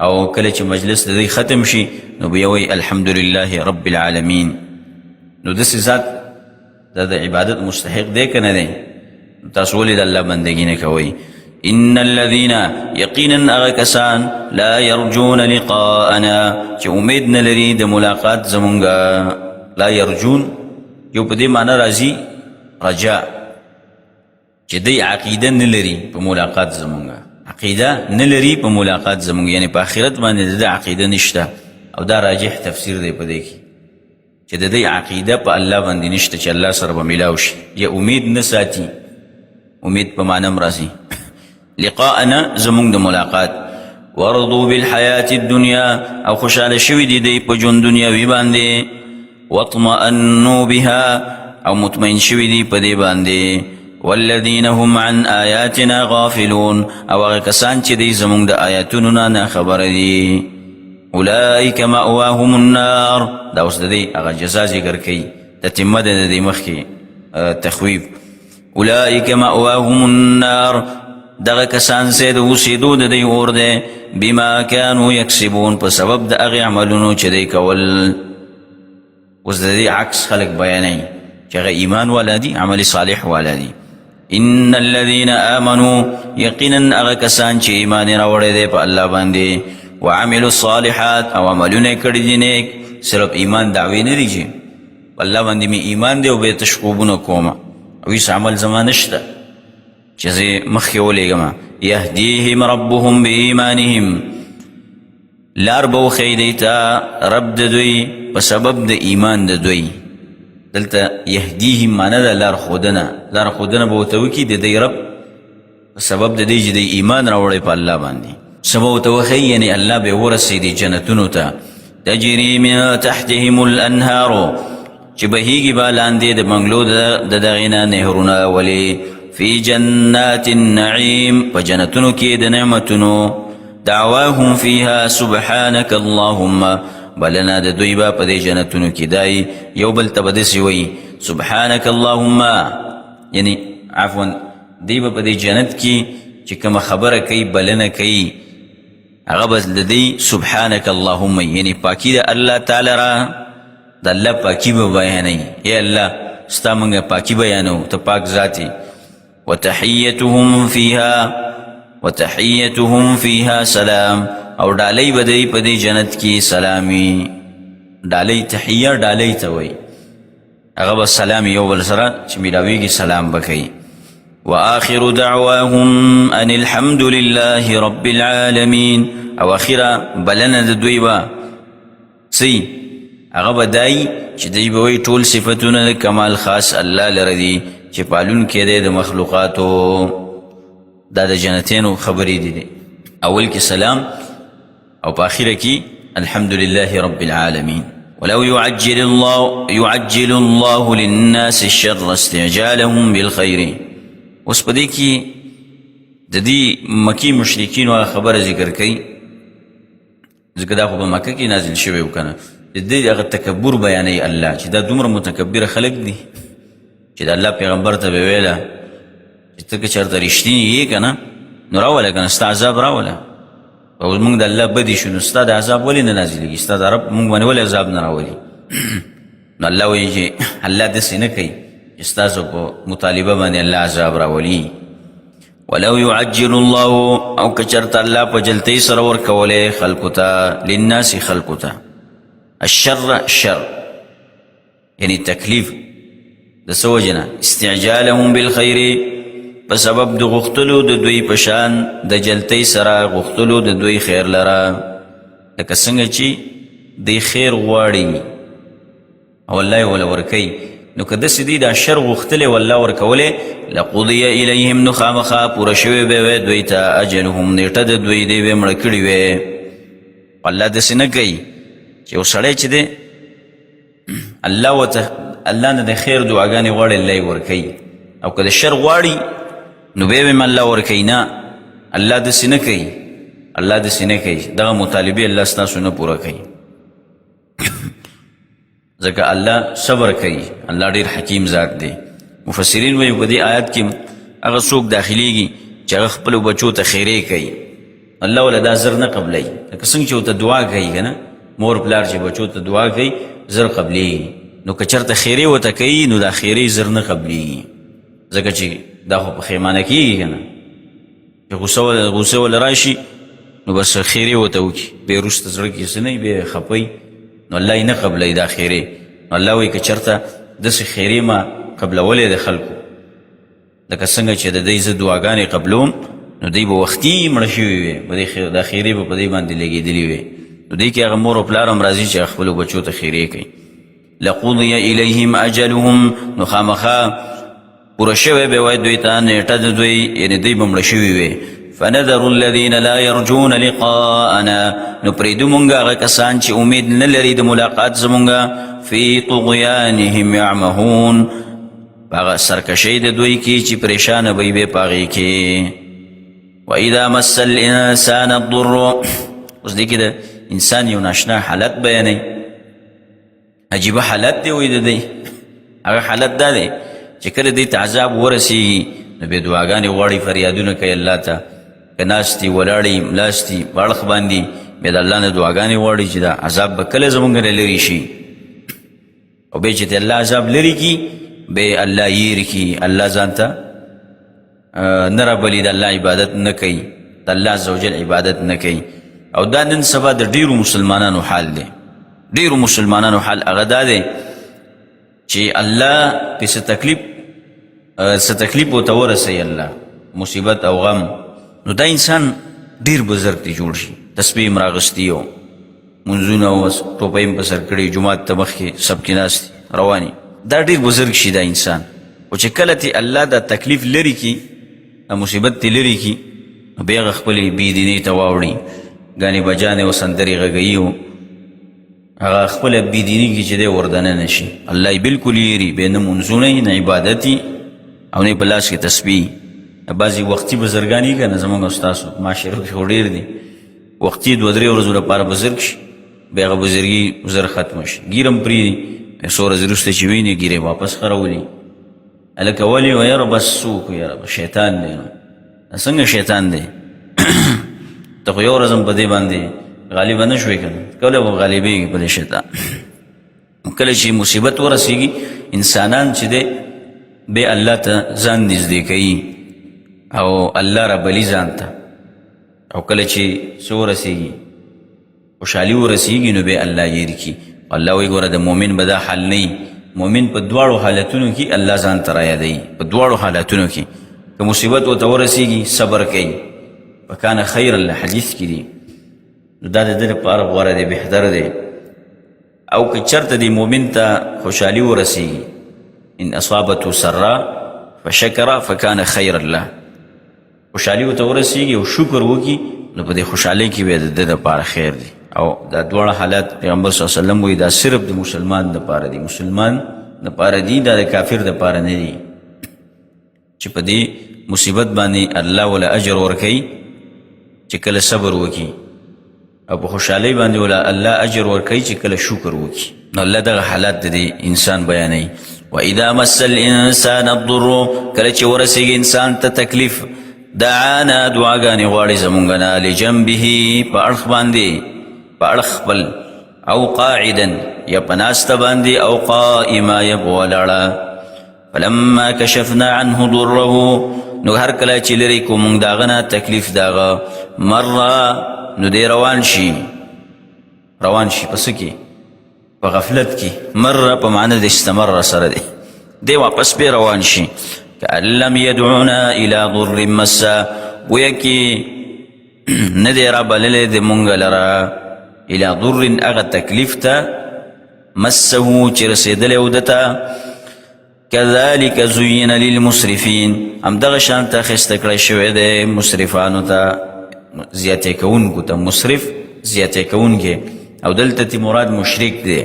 او کله چې مجلس د دې ختم شي نو بیا وایي الحمدلله رب العالمین نو داسې ذات دا د عبادت مستحق دی که نه دی تاسو ولې د الله بندګي نه کوئ ان الذین یقینا هغه کسان لا یرجون لقاءنا چې امید نه لري د ملاقات زمونږ لا یرجون یو په دې معنی راځي رجاء چې دی عقیده نه لري په ملاقات زمونږ عقیده نه لري په ملاقات زمونږ یعنی په آخرت باندې د عقیده نشته او دا راجح تفسیر دی په دې کې چې د دې عقیده په الله باندې نشته چې الله سره به میلاو شي یا امید نه ساتي امید په معنی هم راځي لقاءنا زمونږ د ملاقات ورضوا بالحیات الدنیا او خوشحاله شوي دي دی په ژوند دنیاوي باندې واطمأنوا بها او مطمئن شوي دي په دې باندې والذین هم عن آیاتنا غافلون او هغه کسان چې دی زمونږ د آیاتونو نه ناخبره دي اولئک مأواهم النار دا اوس د دې هغه جزا ذکر کوي تتمه ده د دې مخکې تخویف اولئک مأواهم النار دغه کسان چې د اوسېدو د دوی اور دی بما کانوا یکسبون په سبب د هغې عملونو چې دی کول اوس د دې عکس خلک بیانوي چې هغه ایمان والا دي عمل صالح والا دي ان الذين آمنوا یقینا هغه کسان چې ایمان یې راوړی دی په الله باندې وعملوا الصالحات او عملونه یې کړي دي نیک صرف ایمان دعوی نه دي چې په الله باندې مې ایمان دی او بیا تش خوبونه کومه او هېڅ عمل زما نشته چې زه مخکې ولېږم یهدیهم ربهم بایمانهم لار به وښیي دی ته رب د دوی په سبب د ایمان د دوی دلته یهدیهم معنی ده لار ښودنه به ورته وکړي د دی رب په سبب د دې چې دی ایمان راوړی په الله باندې څه به ورته وښیي یعنې الله به یې ورسوي جنتونو ته تجري من تحتهم الانهار چې بهیږي به لاندې د بنګلو د دغې نه نهرونه ولې فی جنات النعیم په جنتونو کې د نعمتونو دعواهم فیها سبحانک اللهم بلنا د دوی به په دې جنتونو کې دای یو بل ته به داسې وایي سبحانک اللهم یعنی عفوا دی به په دې جنت کې چې کومه خبره کوي بلنه کوي هغه به د دې سبحانک اللهم یعنی پاکي د الله تعالی را د الله پاکي به بیانوي ای الله ستا موږ پاکي بیانو ته پاک ذاتي وتحیتهم فیها سلام او ډالۍ به دی په دې جنت کې سلامي ډالۍ تحیه ډالۍ ته وایي هغه به سلام یو بل سره چې میلاویږي سلام به کوي وآخر دعواهم ان الحمد لله رب العالمین او اخره بلنه د دوی به څه هغه به دای چې دوی به وایي ټول صفتونه د کمال خاص الله لره دي چې پالونکی دی د مخلوقاتو دا د جنتینو خبرې دي اول کې سلام او په آخره کې الحمد لله رب العالمین ولو يعجل الله للناس الشر استعجالهم بالخير اوس په دې کې د دې مکی مشرکین او خبره ذکر کوي ځکه دا خو په مکه کې نازل شوی و کنه د دې هغه تکبر بیانوي الله چې دا دومره متکبر خلک دي چې د الله پیغمبر ته به ویله چې ته که چېرته رښتینی یې که نه نو راوله که نه ستا عذاب راوله او موږ د الله بدي شو نو ستا د عذاب ولې نه نازلېږي ستا د رب موږ باندې ولې عذاب نه راولي نو الله وایي چې الله داسې نه کوي چې ستاسو په مطالبه باندې الله عذاب راولي ولو يعجل الله او کچرت الله په جلتی سره ورکوله خلقو ته للناس خلقو ته الشر شر یعنی تکلیف د سوجنا استعجالهم بالخير په سبب د غختلو د دوی پشان د جلتی سره غختلو د دوی خیر لرا لکه څنګه چې د خیر غواړي او الله ولا ورکی نو که داسې دي دا شر غوښتلی والله ورکولی لقضی الیهم نو خامخا پوره شوې به وی دوی ته اجلهم نیټه د دوی دی به مړه کړي وی الله داسې نه کوي چې یو سړی چې دی الله نه د خیر دعاګانې غواړي الله یې ورکوي او که د شر غواړي نو بیا به م الله ورکوي نه الله داسې نه کوي الله داسې نه کوي دغه مطالبې الله ستاسو نه پوره کوي ځکه الله صبر کوي الله ډیر حکیم ذات دی مفسرین وایي په دې آیات کې هغه څوک داخلیږي چې هغه خپلو بچو ته خیرې کوي الله ولا دا زر نه قبلوي لکه څنګه چې ورته دعا کوي که نه مور پلار چې بچو ته دعا کوي زر قبلېږي نو که چېرته خیرې ورته کوي نو دا خیرې زر نه قبلېږي ځکه چې دا خو پښیمانه کېږي که نه چې غوسه وله راشي نو بس خیرې ورته وکړي بیا وروسته زړه کې څه نه بیا خفوي نو الله یې نه قبلوي دا خیرې نو الله وایي که چېرته داسې خیرې ما قبلولی د خلکو لکه څنګه چې د دوی زه دعاګانې قبلوم نو دوی به وختي مړه شوي وي دا خیرې به په دوی باندې لګېدلي وي نو دوی کې هغه مور او پلار هم راځي چې خپلو بچو ته خیرې کوي لقضی الیهم اجلهم نو خامخا پوره شوی به وای دوی ته نیټه د دوی یعنې دوی به مړه شوي وي فنذر الذين لا يرجون لقاءنا نو پرېږدو مونږ هغه کسان چې امید نه لري د ملاقات زمونږ فی طغیانهم یعمهون په هغه سرکشۍ د دوی کې چې پریشانه به یې په هغې کې واذا مس الانسان الضر اوس دې کې د انسان یو ناشنا حالت بیانوي عجیبه حالت دی وایي د دی هغه حالت دا دی چې کله دې ته عذاب ورسېږي نو بیا دعاګانې غواړي فریادونه کوي الله ته که ناستي ولاړې ملاستي په اړخ باندې بیا د الله نه دعاګانې غواړي چې دا عذاب به کله زموږ نه لرې شي او بیا چې د الله عذاب لرې کي بیا الله یېرې کي الله ځان ته نه رابلي د الله عبادت نه کوي د الله عز وجل عبادت نه کوي او دا نن سبا د ډېرو مسلمانانو حال دی ډېرو مسلمانانو حال هغه دا دی چې الله پې څه تکلیف ورته ورسوي الله مصیبت او غم نو دا انسان ډېر بزرګ دی جوړ شي تسبیح یم راغستي او منځونه او ټوپۍ م په سر کړي جومات ته مخکې سب کې ناست رواني دا ډېر بزرګ شي دا انسان خو چې کله تی الله دا تکلیف لري کي دا مصیبت تی لري کي نو بیا هغه خپلې بېدینۍ ته واوړي ګانې بجانې او سندرې غږوي او هغه خپله بېدیني کې چې دی وردننه نه شي الله یې بلکل یېري بیا نه منځونه یې نه عبادت او نه په لاس کې تسبیح بعضې وختي بزرګان یي که نه زموږ او ستاسو معاشرو کې خو ډېر دي وختي دوه درې ورځو لپاره بزرګ شي بیا هغه بزرګي زر ختمه شي ګیر هم پرېږدي څو ورځې وروسته چې ویني ګیر یې واپس خرولي هلکه ولې و یاره بس څوک یاره شیطان دی نو څنګه شیطان دی ته خو یو ورځ هم په دې باندې غالبه نه شوې که نه کله به غالبېږي په دې شیطان کله چې مصیبت ورسېږي انسانان چې دی بیا الله ته ځان نږدې کوي او الله رابلي ځان ته او کله چې څه ورسېږي خوشحالي ورسېږي نو بیا الله یېري کي الله وایي ګوره د مؤمن به دا حال نه وي مؤمن په دواړو حالتونو کې الله ځان ته رایادوي په دواړو حالتونو کې که مصیبت ورته ورسېږي صبر کوي وکانه خیر الله حدیث کې دي نو دا د ده لپاره غوره دی بهتر دی او که چېرته د مؤمن ته خوشحالي ورسېږي ان اصابته سرا فشکر فکان خیر الله خوشحالي ورته ورسېږي او شکر وکړي نو په دې خوشحالۍ کې بیا د ده دپاره خیر دی او دا دواړه حالات پیغمبر صلی الله علیه وسلم وایي دا صرف د مسلمان دپاره دی مسلمان دپاره دی دا د کافر دپاره نه دی چې په دې مصیبت باندې الله ولا اجر ورکوي چې کله صبر وکړي او په خوشحالۍ باندې ولا الله اجر ورکوي چې کله شکر وکړي نو الله دغه حالات د دې انسان بیانوي واذا مس الانسان الضر کله چې ورسېږي انسان ته تکلیف دعانا دعاګانې غواړي زمونږ نه لجنبه په اړخ باندې په اړخ خپل او قاعدا یا په ناسته باندې او قائما یا په ولاړه فلما کشفنا عنه ضره نو هر کله چې لرې کو موږ د هغه نه تکلیف د هغه مره نو دی روان شي په څه کې په غفلت کې مره په معنی د استمر سره دی واپس به روان شي کأن لم يدعونا الى ضر مسا گویا کې نه دی رابللی د مونږ لره الى ضر هغه تکلیف ته مسه چې رسېدلی و دته كذلك زين للمسرفين همدغه شان ته ښایسته کړی شوی دی مسرفانو ته زیاتې کوونکو ته مسرف زیاتې کوونکی او دلته تی مراد مشرک دی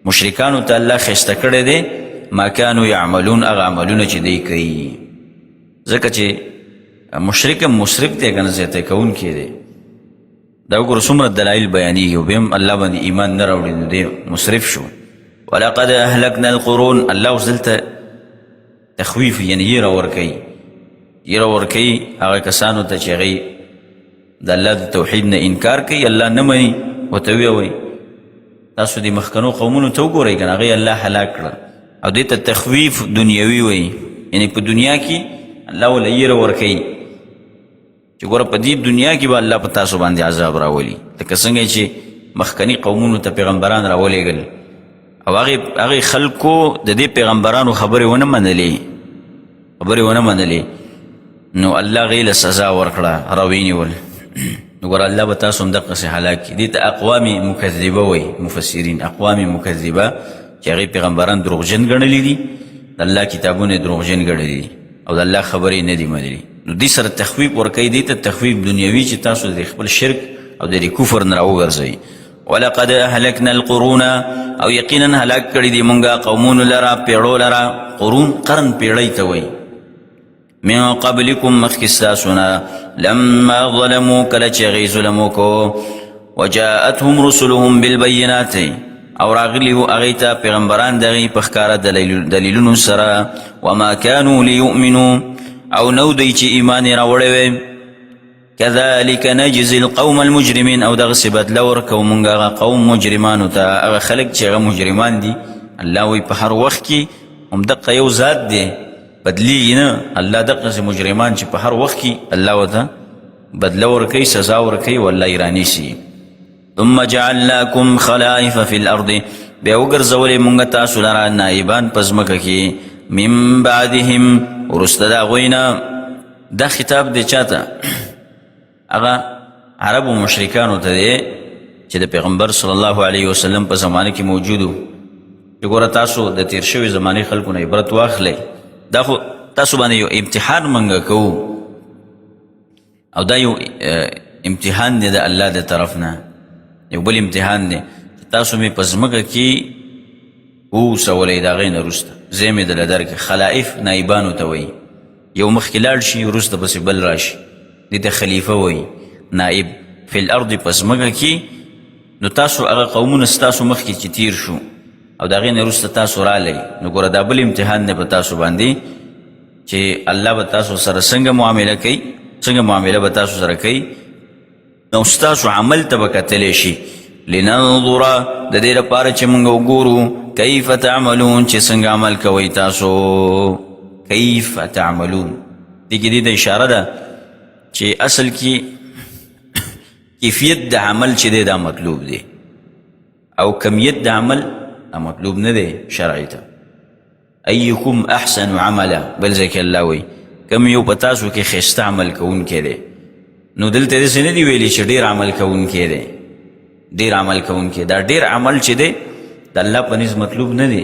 مشرکانو ته الله ښایسته کړی دی ما كانوا يعملون هغه عملونه چې دی کوي ځکه چې مشرک مسرف دی که نه زیاتې کوونکی دی دا وګوره څومره دلایل بیانېږي او بیا هم الله باندې ایمان نه راوړي نو دی مسرف شو ولقد اهلكنا القرون الله اوس دلته تخویف یعنی یره ورکوي هغه کسانو ته چې هغوی د الله د توحید نه انکار کوي الله نه مني ورته ویوئ تاسو د مخکنو قومونو ته وګورئ که نه هغوی الله هلاک کړه او دې ته تخویف دنیوي وایي یعنی په دنیا کې الله وله یره ورکوي چې ګوره په دې دنیا کې به الله په تاسو باندې عذاب راولي لکه څنګه چې مخکني قومونو ته پیغمبران راولېږل او هغې خلکو د دې پیغمبرانو خبرې ونه منلې نو الله هغې له سزا ورکړه راوینیول نو ګوره الله به تاسو هم دقسې هلاک کړي دې ته اقوام مکذبه وایي مفسرین اقوام مکذبه چې هغې پیغمبران دروغجن ګڼلي دي د الله کتابونه یې دروغجن ګڼلي دي او د الله خبرې نه دي منلي نو دې سره تخویف ورکوي دې ته تخویف دنیوي چې تاسو د خپل شرک او د کفر نه راوګرځئ ولقد اهلكنا القرون او یقینا هلاک کړي دي مونږه قومونو لرا پیړو لرا قرون قرن پیړۍ ته وایي من قبلكم مخکې ستاسونه لما ظلموا کله چې هغوی ظلم وکړو وجاءتهم رسلهم بالبینات او راغلي وو هغوی ته پیغمبران د هغوی په ښکاره دلیلونو سره وما كانوا ليؤمنوا او نو دوی چې ایمان یې راوړی وی كذلك نجزي القوم المجرمين او دغسې بدله ورکوو مونږ هغه قوم مجرمانو ته هغه خلک چې هغه مجرمان دي الله وی په هر وخت کې هم دقه یو ذات دی بدلیږي نه الله دقسې مجرمان چې په هر وخت کې الله ورته بدله ورکوي سزا ورکوي والله یې رانیسي ثم جعلناكم خلائف في الارض بیا وګرځولې مونږ تاسو لره نایبان په ځمکه کې من بعدهم وروسته د هغوی نه دا خطاب دی چاته هغه عربو مشرکانو ته دی چې د پیغمبر صلی الله علیه وسلم په زمانه کې موجود و چې ګوره تاسو د تیر شوي زمانې خلکو نه عبرت واخلئ دا خو تاسو باندې یو امتحان منګه کوو او دا یو امتحان دی د الله د طرف نه یو بل امتحان دی چې تاسو مې په ځمکه کې وسولئ د هغې نه وروسته زه مې دله درکړې خلائف نایبانو ته وایي یو مخکې لاړ شي وروسته پسې بل راشي دې ته خلیفه وایي نائب فی الارض په ځمکه کې نو تاسو هغه قومونه ستاسو مخکې چې تیر شو او د هغې نه وروسته تاسو رالی نو ګوره دا بل امتحان دی په تاسو باندې چې الله به تاسو سره څنګه معامله کوي څنګه معامله به تاسو سره کوي نو ستاسو عمل ته به کتلی شي لننظره د دې لپاره چې موږ وګورو کیف تعملون چې څنګه عمل کوئ تاسو کیف تعملون دې کې دې ته اشاره ده چې اصل کې کیفیت د عمل چې دی دا مطلوب دی او کمیت د عمل دا مطلوب نه دی شرعي ته ایکم احسن عملا بل ځای کې الله وایي کم یو په تاسو کې ښایسته عمل کوونکی دی نو دلته داسې نه دي ویلي چې ډېر عمل کوونکی دی ډېر عمل کوونکی دا ډېر عمل چې دی د الله په نزد مطلوب نه دی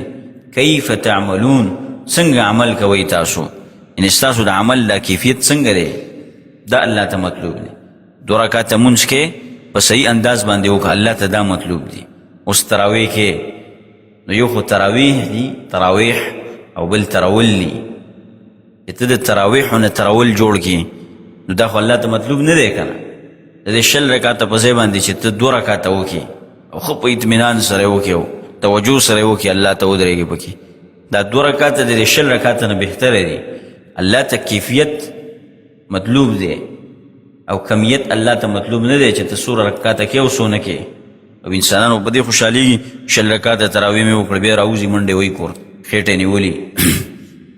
کیف تعملون څنګه عمل کوئ تاسو یعنې ستاسو د عمل دا کیفیت څنګه دی دا الله ته مطلوب دی 2 رکعاته مونځ کې په صحیح انداز باندې وکړه الله ته دا مطلوب دی اوس تراویح کې نو یو خو تراویح دي تراویح او بل ترول دي چې ته د تراویحو نه ترول جوړ کړي نو دا خو الله ته مطلوب نه دی که نه د دې 6 رکعاته په ځای باندې چې ته 2 رکعاته وکړي او ښه په اطمینان سره یې وکړي او توجه سره یې وکړي الله ته ودرېږي پکې دا 2 رکعاته د دې 6 رکعاته نه بهتره دي الله ته کیفیت مطلوب دی او کمیت الله ته مطلوب نه دی چې ته 100 رکعاته کې او څونه کې او انسانانو په دې خوشحالېږي 6 رکعاته تراویح مې وکړه بیا راوځي منډې وایي کور خېټې نیولي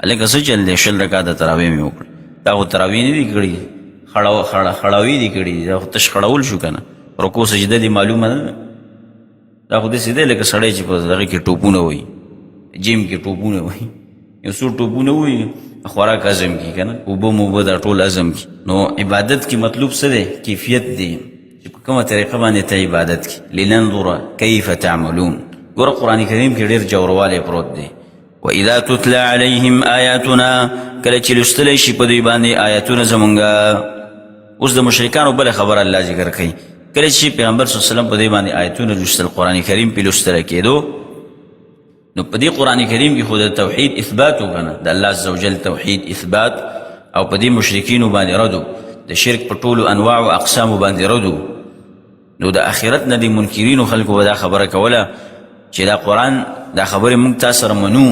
هلکه څه چل دی 20 رکعته تراویح مې وکړې دا خو تراویح نه دي کړي خړاوي دي کړي دا خو تش خړول شو که نه رکوع سجده دي معلومه نه ده دا خو داسې دی لکه سړی چې په هغې کې ټوپونه وایي جیم کې ټوپونه وایي یو څو ټوپونه وایي خوراک هضم کړي که نه اوبه موبه دا ټول هضم کړي نو عبادت کې مطلوب څه دی کیفیت دی چې په کومه طریقه باندې ته عبادت کړي لننظر کیف تعملون ګوره قرآن کریم کې ډېر جوړوالی پروت دی وإذا تتلى عليهم آیاتنا کله چې لوستلی شي په دوی باندې آیاتونه زمونږه اوس د مشرکانو بله خبره الله ذکر کوي کله چې پیغمبر صلی الله علیه وسلم په دوی باندې آیتونه لوستل قرآن کریم پې لوستلی کېدو نو په دې قرآن کریم کې خو د توحید اثبات وکنه د الله عز وجل توحید اثبات او په دې مشرکینو باندې ردو د شرک په ټولو انواع او اقسامو باندې ردو نو د آخرت نه د منکرینو خلکو به دا خبره کوله چې دا قرآن دا خبرې موږ تا سره منو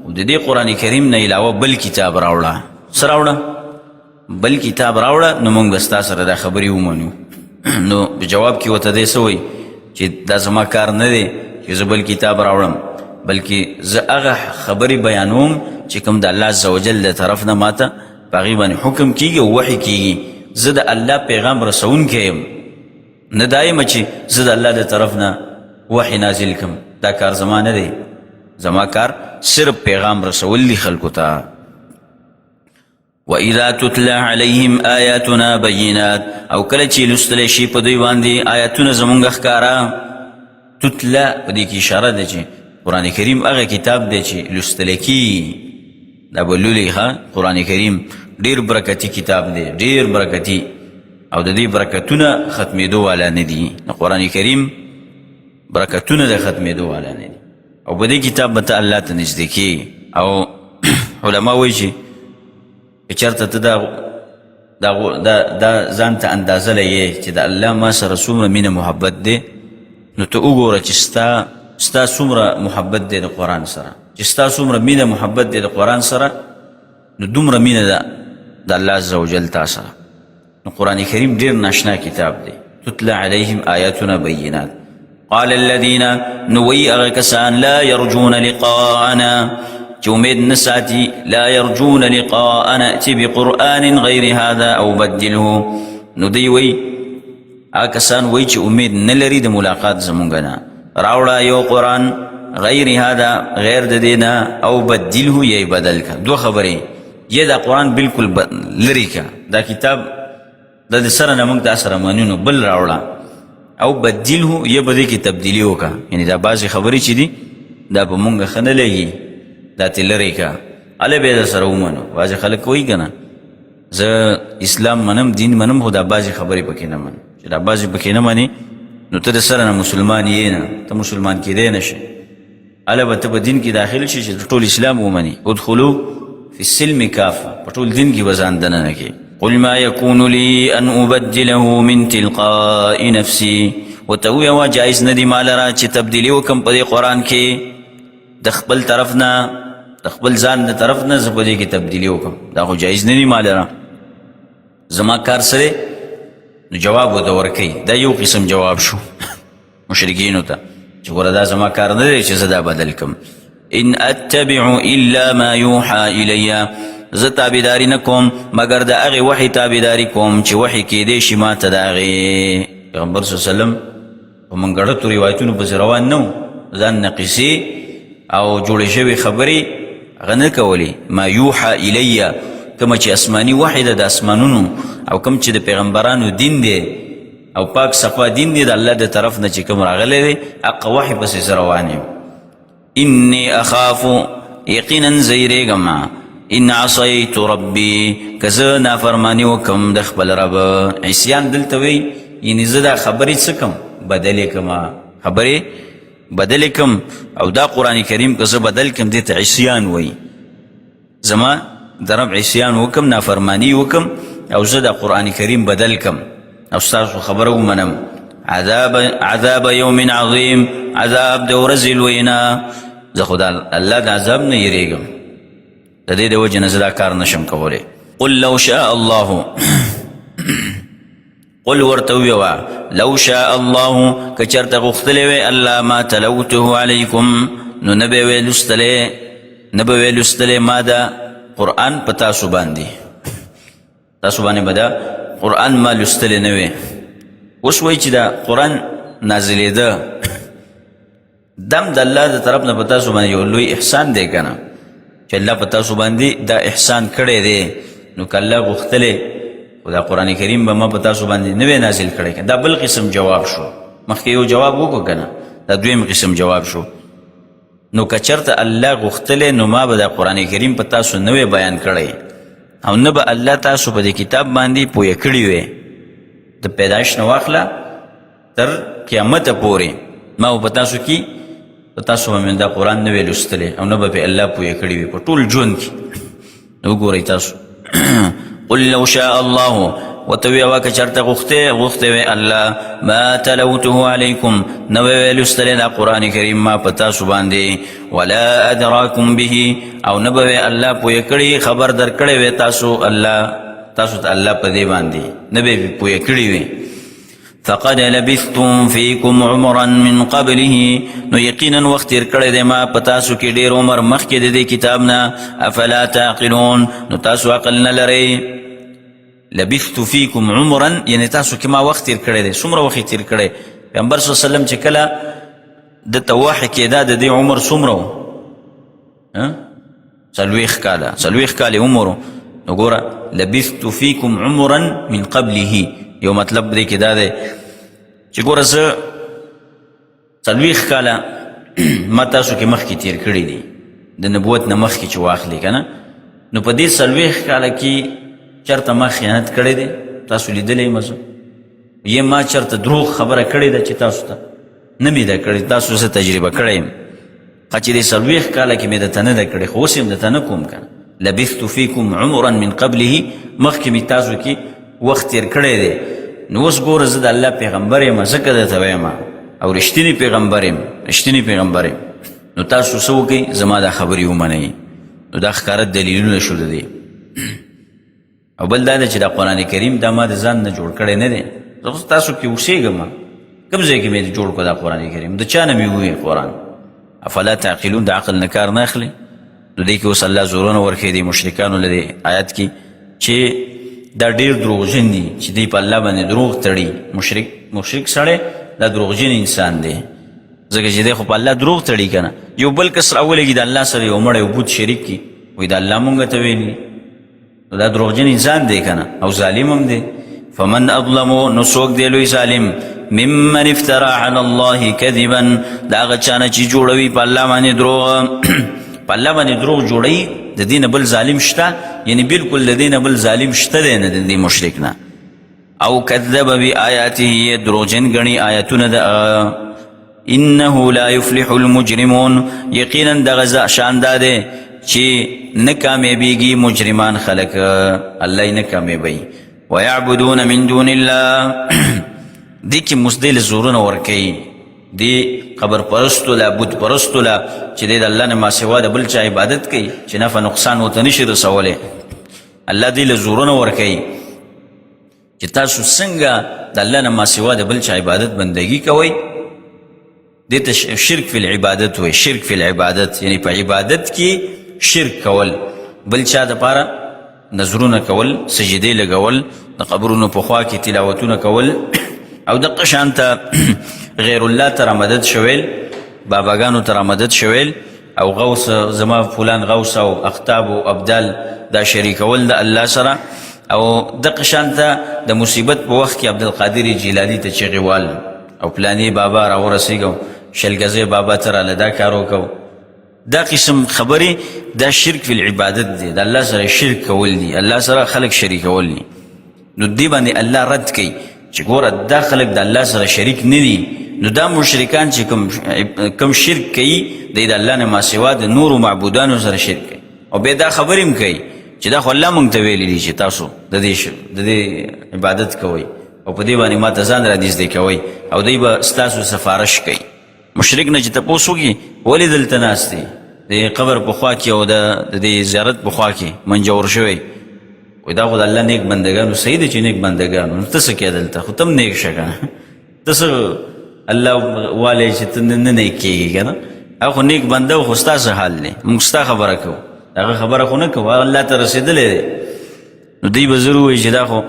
او د دې قرآن کریم نه علاوه بل کتاب راوړه څه راوړه بل کتاب راوړه نو موږ به ستا سره دا خبرې ومنو نو په جواب کې ورته دی څه وایي چې دا زما کار نه دی چې زه بل کتاب راوړم بلکې زه هغه خبرې بیانوم چې کوم د الله عز وجل د طرف نه ماته په هغې باندې حکم کېږي او وحي کېږي زه د الله پیغام رسوونکی یم نه دا یم چې زه د الله د طرف نه وحي نازل کم دا کار زما نه دی زما کار صرف پیغام رسول دی خلکو ته وَإِذَا تُتْلَى عَلَيْهِمْ آیاتنا بَيِّنَاتٍ او کله چې لوستلی شي په دوی باندې آیاتونه زمونږ ښکاره تتلا په دې کې اشاره ده چې قرآن کریم هغه کتاب دی چې لوستلی کېږي دا به لولي ښه قرآن کریم ډېر برکتي کتاب دی ډېر برکتي او د دې برکتونه ختمېدو والا نه دي قرآن کریم برکتونه د ختمېدو والا نه دي او په دې کتاب به ته الله ته نږدې کېږي او علما وایي چې که چېرته ته دا ځان ته اندازه لګې چې د الله ما سره څومره مینه محبت دی نو ته وګوره چې ستا څومره محبت دی د قرآن سره چې ستا څومره مینه محبت دی د قرآن سره نو دومره مینه ده د الله عز وجل تا سره نو قرآن کریم ډېر ناشنا کتاب دی تتلى علیهم آیاتنا بینات قال الذين نوي أغكسان لا يرجون لقاءنا جومد نساتي لا يرجون لقاءنا ائت بقرآن غير هذا أو بدله نديوي أغكسان ويج أميد نلري دا ملاقات زمونغنا راولا يو قرآن غير هذا غير ددينا أو بدله يي بدلك دو خبري يدا قرآن بالكل لريك دا كتاب دا سرنا مونغ سر منونو بل راولا او بدله یه بده کې تبدیلی وکا یعنی دا بعضی خبرې چې دي دا په مونږ ښه نه لګي دا ترې لرې کا هله به در سره ومنو بعضې خلک وایي که نه زه اسلام منم دین منم خو دا بعضې خبرې پکې نه منم چې دا بعضې پکې نه منې نو ته د سره نه مسلمان یې نه ته مسلمان کېدی نه شې هله به ته په دین کې داخل شي چې ټول اسلام ومني ادخلو فی السلم کافه په ټول دین کې به ځان دننه کې قل ما يكون لي أن أبدله من تلقاء نفسي وتوي وجائز ندي مالرا چې تبدیلی وکم په دې قرآن کې د خپل طرفنا د خپل ځان د طرفنا زه په دې کې تبدیلی وکم دا خو جایز ندي مالرا زما کار سره نو جواب ورته ورکوي دا یو قسم جواب شو مشرکینو ته چې ګوره دا زما کار نه دی چې زه دا بدل کم ان اتبع الا ما يوحى الي زه تابعداري نه کوم مګر د هغې وحي تابعداري کوم چې وحي کېدی شي ما ته د هغې پیغمبر صلی الله علیه وسلم په منګړتو روایتونو پسې روان نه و ځان نه قیسې او جوړې شوې خبرې هغه نه کولې ما یوحى الیه کومه چې اسماني وحي ده د اسمانونو او کوم چې د پیغمبرانو دین دی او پاک صفا دین دی د الله د طرف نه چې کوم راغلی دی هغه وحي پسې زه روان یم انی اخاف یقینا زه یریږم ان عصیت ربی که زه نافرماني وکم د خپل رب عصیان دلته وی یعنی زه دا خبرې څه کم بدلې کما خبرې بدلې کم او دا قرآن کریم که زه بدل کم دې ته عصیان وی زما د رب عصیان وکم نافرماني وکم او زه دا قرآن کریم بدل کم او ستاسو خبره ومنم عذاب یوم عظیم عذاب د ورځې لوینا زه خو د الله د عذاب نه یریږم د دې د وجې نه زه دا کار نشم کولی قل لو شاء الله قل ورته ووایه لو شاء الله که چېرته غوښتلی وی الله ما تلوته علیکم نو نه به یې لوستلی ما ده قرآن په تاسو باندې به دا قرآن ما لوستلی نه وی. اوس وایي چې دا قرآن نازلېده دم د الله د طرف نه په تاسو باندې یو لوی احسان دی که نه، چې الله په تاسو باندې دا احسان کړی دی. نو که الله غوښتلی خو دا قرآن کریم به ما په تاسو باندې نه وی نازل کړی. دا بل قسم جواب شو. مخکې یو جواب وکړو که نه، دا دویم قسم جواب شو. نو که چېرته الله غوښتلی نو ما به دا قرآن کریم په تاسو نه وی بیان کړی او نه به الله تاسو په دې کتاب باندې پویه کړي وی. د پیدایش نه واخله تر قیامته پورې ما به په تاسو کې په تاسو باندې دا قرآن نه وی لوستلی او نه به پې الله پویه کړي وي په ټول ژوند کې. نو وګورئ تاسو قل لو شاء الله ورته ویوه که چېرته غوښتی وی الله ما تلوته علیکم نه وی لوستلی دا قرآن کریم ما په تاسو باندې ولا ادراکم به او نه به وی الله پویه کړي خبر در کړی وی تاسو ته الله په دې باندې نه به پویه کړي وي. فقد لبثتم فيكم عمرا من قبله نو یقینا وخت تیر کړی دی ما په تاسو کې ډېر عمر مخکې د دې کتاب نه. افلا تعقلون نو تاسو عقل نه لرئ. لبثت فيكم عمرا یعنی تاسو کې ما وخت تیر کړی دی. څومره وخت تیر کړی؟ پیغمبر صلی الله علیه وسلم چې کله دته وحی کېده د دې عمر څومره و؟ 40 کاله عمر و. نو ګوره لبثت فيكم عمرا من قبله یو مطلب دی کې دا دی چې ګوره زه 40 کاله ما تاسو کې مخکې تیر کړي دي د نبوت نه مخکې چې واخلې که نه. نو په دې 40 کاله کې چېرته ما خیانت کړی دی تاسو لیدلی یم زه یا ما چېرته دروغ خبره کړې ده چې تاسو ته نه مې ده کړې تاسو زه تجربه کړی یم که چې دې 40 کاله کې مې درته نه ده کړې خو اوس یم درته نه کوم که نه. لبثت فيكم عمرا من قبله مخکې مې تاسو کې وخت تیر کړی دی. نو اوس ګوره زه د الله پیغمبر یم ځکه درته وایم او رښتینی پیغمبر یم نو تاسو څه وکئ زما دا خبرې ومنئ. نو دا ښکاره دلیلونه شو د دې. او بل دا ده چې دا قرآن کریم دا ما د ځان نه جوړ کړی نه دی. زه تاسو کې اوسېږم کوم ځای کې مې جوړ کړو دا قرآن کریم د چا نه مې وویې قرآن. افلا تعقلون د عقل نه کار نه اخلي. نو دې کې اوس الله زورونه ورکوي دې مشرکانو له دې آیات کې چې دا ډېر دروغجن دي چې دوی په الله باندې دروغ تړي. مشرک سړی دا دروغجن انسان دی ځکه چې دی خو په الله دروغ تړي که نه. یو بل کس راولېږي د الله سره یو مړی یو بوت شریک کړي وایي د الله مونږ ته ویلي نو دا دروغجن انسان دی که نه او ظالم هم دی. فمن اظلمو نو څوک دی لوی ظالم ممن افترا علی الله کذبا د هغه چا نه چې جوړوي په الله باندې دروغ په الله باندې دروغ جوړوي د دې نه بل ظالم شته یعنی بالکل د دې نه بل ظالم شته دی نه د دې مشرک نه. او کذب بآیاته دروغجن ګڼي آیتونه د انه لا يفلح المجرمون یقینا دغه شان دا دی چې نه کامیابیږي مجرمان خلک الله یې نه کامیابوي. ویعبدون من دون الله دې کې مزدل زورونه ورکوي دی قبر پرستو لا بت پرستو لا چې د الله نه ما سوا د بل چا عبادت کوي چې نفع نقصان ورته نشي رسولی. الله دې له زورونه ورکوي چې تاسو څنګه د الله نه ما سوا د بل چا عبادت بندګي کوئ. دې ته شرک فی العبادت وایي. شرک فی العبادت یعنی په عبادت کې شرک کول بل چا دپاره نظرونه کول سجدې لګول د قبرونو په خوا کې تلاوتونه کول او دقه شانته غیر الله ته مدد شویل باباګانو ته مدد شویل او غوث زما فلان غوث او اقطاب او ابدال دا شریکول د الله سره او دقه شانته د مصیبت په وخت کې عبدالقادر جیلانی ته چغیوال او پلانی بابا را ورسېږو شلګزی بابا ته راله دا کار وکړو. دا قسم خبرې دا شرک فی العبادت دی. د الله سره شرک کول دي الله سره خلق شریکول دي. نو دې باندې الله رد کوي چې ګوره دا خلق د الله سره شریک نه دي. نو دا مشرکان چې کوم شرک کوي دی د الله نه ما سوا د نورو معبودانو سره شرک کوي او بیا دا خبرې هم کوي چې دا خو الله مونږ ته ویلي دي چې تاسو د دې عبادت کوئ او په دې باندې ما ته ځان را نږدې کوئ او دوی به ستاسو سفارش کوي. مشرک نه چې تپوس وکړي ولې دلته ناست دی د قبر په خوا کې او د دې زیارت په خوا کې منجور شوی وایي دا خو د الله نیک بندګانو صحیح دی چې نیک بندګانو نو ته څه کوې دلته خو ته هم نیک شه که نه ته څه الله والی چې ته نه نیک کېږي که نه او خو نیک بنده خو ستا څه حال دی مونږ ستا خبره کوو هغه خبره خو نه کوه، الله ته رسېدلی دی. نو دوی به زر ووایي چې دا خو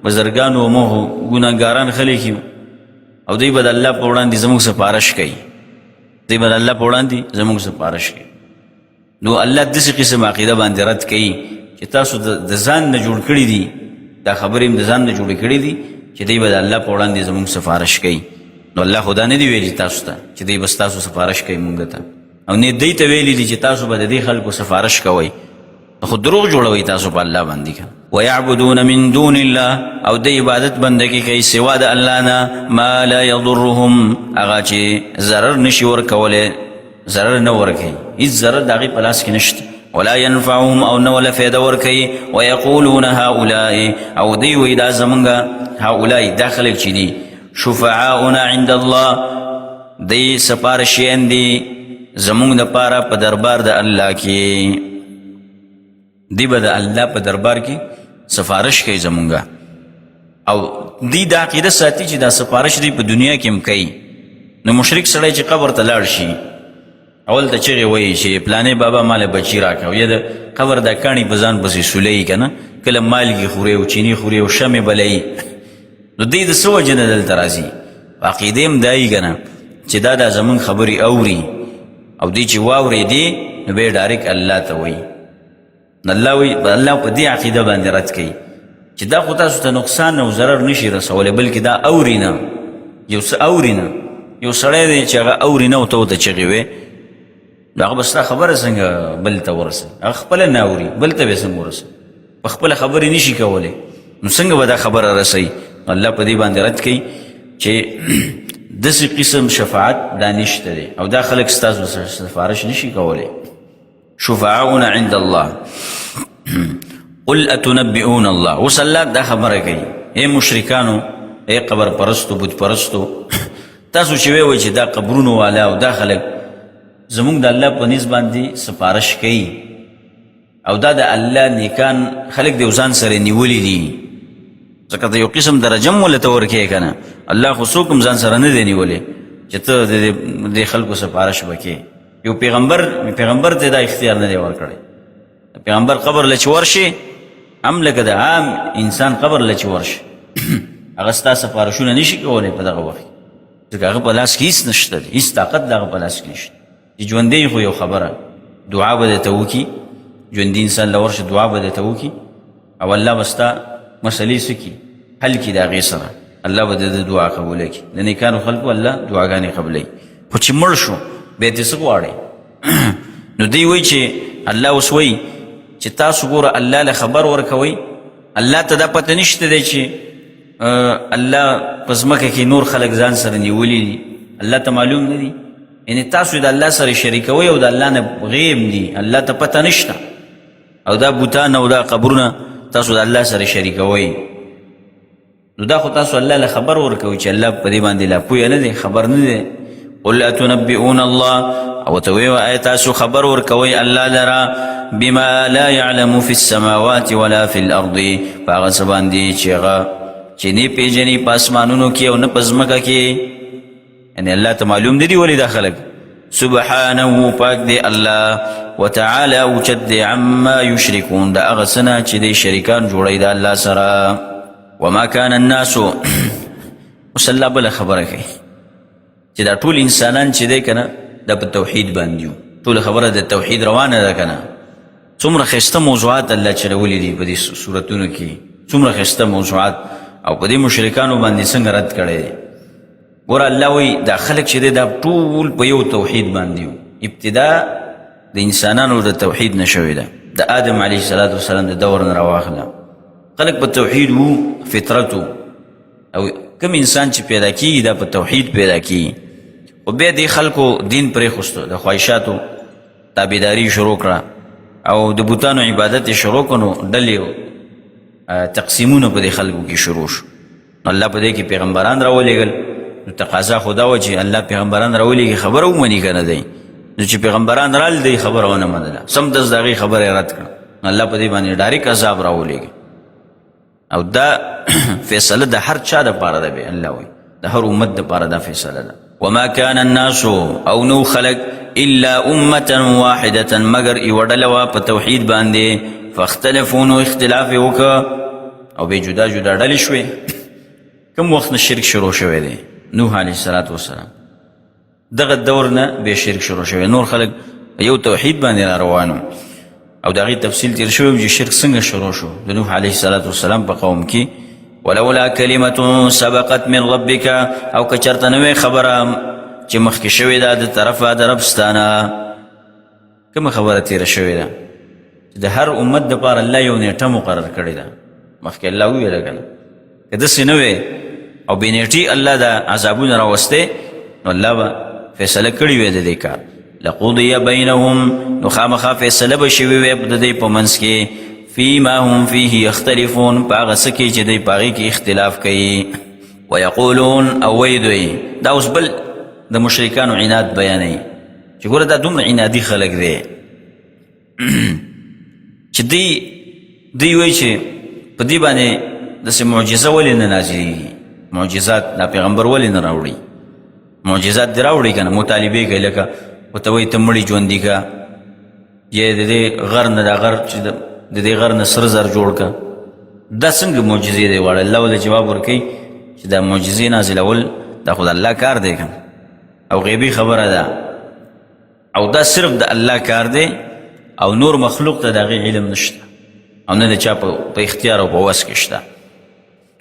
بزرګان و موږ خو ګناهګاران خلک یو، او دوی به د الله په وړاندې زموږ سفارش کوي، دوی به د الله په وړاندې زموږ سفارش کوي. نو الله داسې قسم عقیده باندې رد کوي چې تاسو د ځان نه جوړ کړي دي، دا خبرې هم د ځان نه جوړې کړي دي چې دوی به د الله په وړاندې زموږ سفارش کوي. نو الله خو دا نه دي ویلي تاسو ته چې دوی به ستاسو سفارش کوي مونږ ته، او نه دوی ته ویلي دي چې تاسو به د دې خلکو سفارش کوئ. خو دروغ جوړوئ تاسو په الله باندې که. ویعبدون من دون الله، او د عبادت بندګي کوي سوا د الله نه، ما لا یضرهم، هغه چې ضرر نشي ورکولی، ضرر نه ورکوي، هېڅ ضرر د هغې په لاس کې نشته. ولا ينفعهم، او نه ولا فایده ورکوي. ویقولون هؤلاء، او دوی وایي دا زمونږ هؤلاء دا خلک چې دي شفعاؤنا عند الله، دی سپارشیان دي زمونږ دپاره په دربار د الله کې، دی به د الله په دربار کې سفارش کوي زمونږه. او دی دا عقیده ساتي چې دا سفارش دی په دنیا کې هم کوي. نو مشرک سړی چې قبر ته لاړ شي، اول ته چغې وایي چې پلانې بابا مال بچي راکړه، او یا د قبر دا کاڼي په ځان پسې سولوي که نه، کله مالګې خوري او چیني خوري او شمې بلوي. نو دی د څه وجې نه دلته راځي؟ عقیدې هم دا یي که نه چې دا زمونږ خبرې اوري، او دی چې واورېدې نو به یې ډایرکټ الله ته وایي. الله وایي الله په دې عقیده باندې رد کوي چې دا خو تاسو ته نقصان او ضرر نشي رسولی، بلکې دا اوري نه، یو څه اوري نه. یو سړی دی چې هغه اوري نه او ته ورته چغې وې، نو هغه به ستا خبره څنګه بل ته ورسوي؟ هغه خپله نه اوري، بل ته به یې څنګه ورسوي؟ په خپله خبرې نشي کولی، نو څنګه به دا خبره رسوي؟ الله په دې باندې رد کوي چې داسې قسم شفاعت دا نشته دی، او دا خلک ستاسو سفارش نشي کولی. شفعاؤنا عند الله قل اتنبئون الله. اوس الله دا خبره کوي، ای مشرکانو، ای قبر پرستو، بت پرستو، تاسو چې وایئ چې دا قبرونو والا او دا خلک زمونږ د الله په نسبت باندې سفارش کوي، او دا د الله نیکان خلک د ځان سره نیولي دي، ځکه د یو قسم درجه هم ولته ورکوي که نه. الله خو څوک هم ځان سره نه دی نیولی چې ته د خلکو سفارش وکړې. یو پیغمبر ته دا اختیار نه دی ورکړی. پیغمبر قبر له چې ورشي هم لکه د عام انسان قبر له چې ورشي هغه ستا سفارشونه نشي کولی په دغه وخت، ځکه هغه په لاس کې هېڅ نشته دی، هېڅ طاقت د هغه په لاس کې نشته. چې ژوندی خو یو خبره، دعا به درته وکړي، ژوندي انسان له ورشي دعا به درته وکړي، او الله به ستا مسلې څه کړي؟ حل کړي د هغې سره. الله به د دعا قبوله کړي. د نیکانو خلکو الله دعاګانې قبلوي. خو چې مړ شو بیا ترې څه غواړئ؟ نو دوی وایي چې الله اوس وایي چې تاسو ګوره الله له خبر ورکوئ، الله ته دا پته نشته دی چې الله په ځمکه کې نور خلک ځان سره نیولي دي، الله ته معلوم نه دي. یعنې تاسو د الله سره شریکوئ او د الله نه غیب دي، الله ته پته نشته. او دا بوتان او دا قبرونه تاسو د الله سره شریکوئ، نو دا خو تاسو الله له خبر ورکوئ چې الله په دې باندې لا پوهه نه دی، خبر نه دی. قل اتنبئون الله، او ته وایه آیا تاسو خبر ورکوئ الله لره بما لا يعلم في السماوات ولا في الارض، په هغه څه باندې چې هغه چې نه پېژني په اسمانونو کې او نه په ځمکه کې. یعنې الله ته معلوم نه دي ولې دا خلک. سبحانه پاک دی الله، وتعالى اوچت دی عما یشرکون، دا هغه څه نه چې دی شریکان جوړوي د الله سره. وما كان الناس اوس الله بله خبره کوي چې دا ټول انسانان چې دی که نه دا په توحید باندې یو، ټوله خبره د توحید روانه ده که نه. څومره ښایسته موضوعات الله چلولی دي په دې صورتونو کې، څومره ښایسته موضوعات، او په دې مشرکانو باندې څنګه رد کړی دی. ګوره الله وایي دا خلک چې دی دا ټول په یو توحید باندې یو. ابتدا د انسانانو د توحید نه شوې ده، د آدم علیه السلام د دور نه راواخله خلک په توحید وو، فطرت وو، او کوم انسان چې پیدا کیږي دا په توحید پیدا کیږي. خو بیا دې خلکو دین پرېښوسته، د خواهشاتو تابعداري شروع کړه او د بوتانو عبادت یې شروع کړه. نو ډلې تقسیمونه په دې خلکو کې شروع شو. الله په دې کې پیغمبران راولېږل. نو تقاضا خو دا وه چې الله پیغمبران راولېږي، خبره ومني که نه دی. نو چې پیغمبران رال دی خبره ونه منله، سمدست د هغې خبره یې رد کړه. الله په دې باندې ډایرکټ عذاب راولېږي. او دا فیصله د هر چا دپاره ده، به الله وایي د هر امت دپاره دا فیصله ده. وما كان الناس، او نو خلق الا امه واحده مگر یو ډله وه په توحید باندې فاختلفوا نو اختلاف یې وکړه او بې جدا جدا ډلې شوې کوم وخت نه شرک شروع شوی دی نوح علیه السلام دغه دور نه به شرک شروع شوی نور خلک یو توحید باندې را روانو او د هغې تفصیل تیر شوی چې شرک څنګه شروع شو د نوح علیه السلام په قوم کې ولولا کلمة سبقت من ربک او که چېرته نه وی خبره چې مخکې شوې ده د طرفه د رب ستانه کومه خبره تیره شوې ده چې د هر امت دپاره الله یو نیټه مقرر کړې ده مخکې الله وویله که نه که داسې نه وی او بې نیټې الله دا عذابونه راوستی نو الله به فیصله کړې وی د دې کار لقضی بینهم نو خامخا فیصله به شوې وی د دې په منځ کې فیما هم فیه یختلفون په هغه څه کې چې دوی په هغې کې اختلاف کوي ویقولون او وی دوی دا اوس بل د مشرکانو عناد بیانوي چې ګوره دا دومره عنادي خلک دی چې دوی وایي چې په دې باندې داسې معجزه ولې نه نازلېږي معجزات دا پیغمبر ولې نه راوړي معجزات دې راوړي که نه مطالبې کوي لکه ورته وایي ته مړي ژوندي که یا د دې غر نه دا غر چې د دې غر نه سره زر جوړ که دا څنګه معجزې دی غواړي الله ولې جواب ورکوي چې دا معجزې نازلول دا خو د الله کار دی که او غیبي خبره ده او دا صرف د الله کار دی او نور مخلوق ته د هغې علم نشته او نه د چا په اختیار او په وس کې شته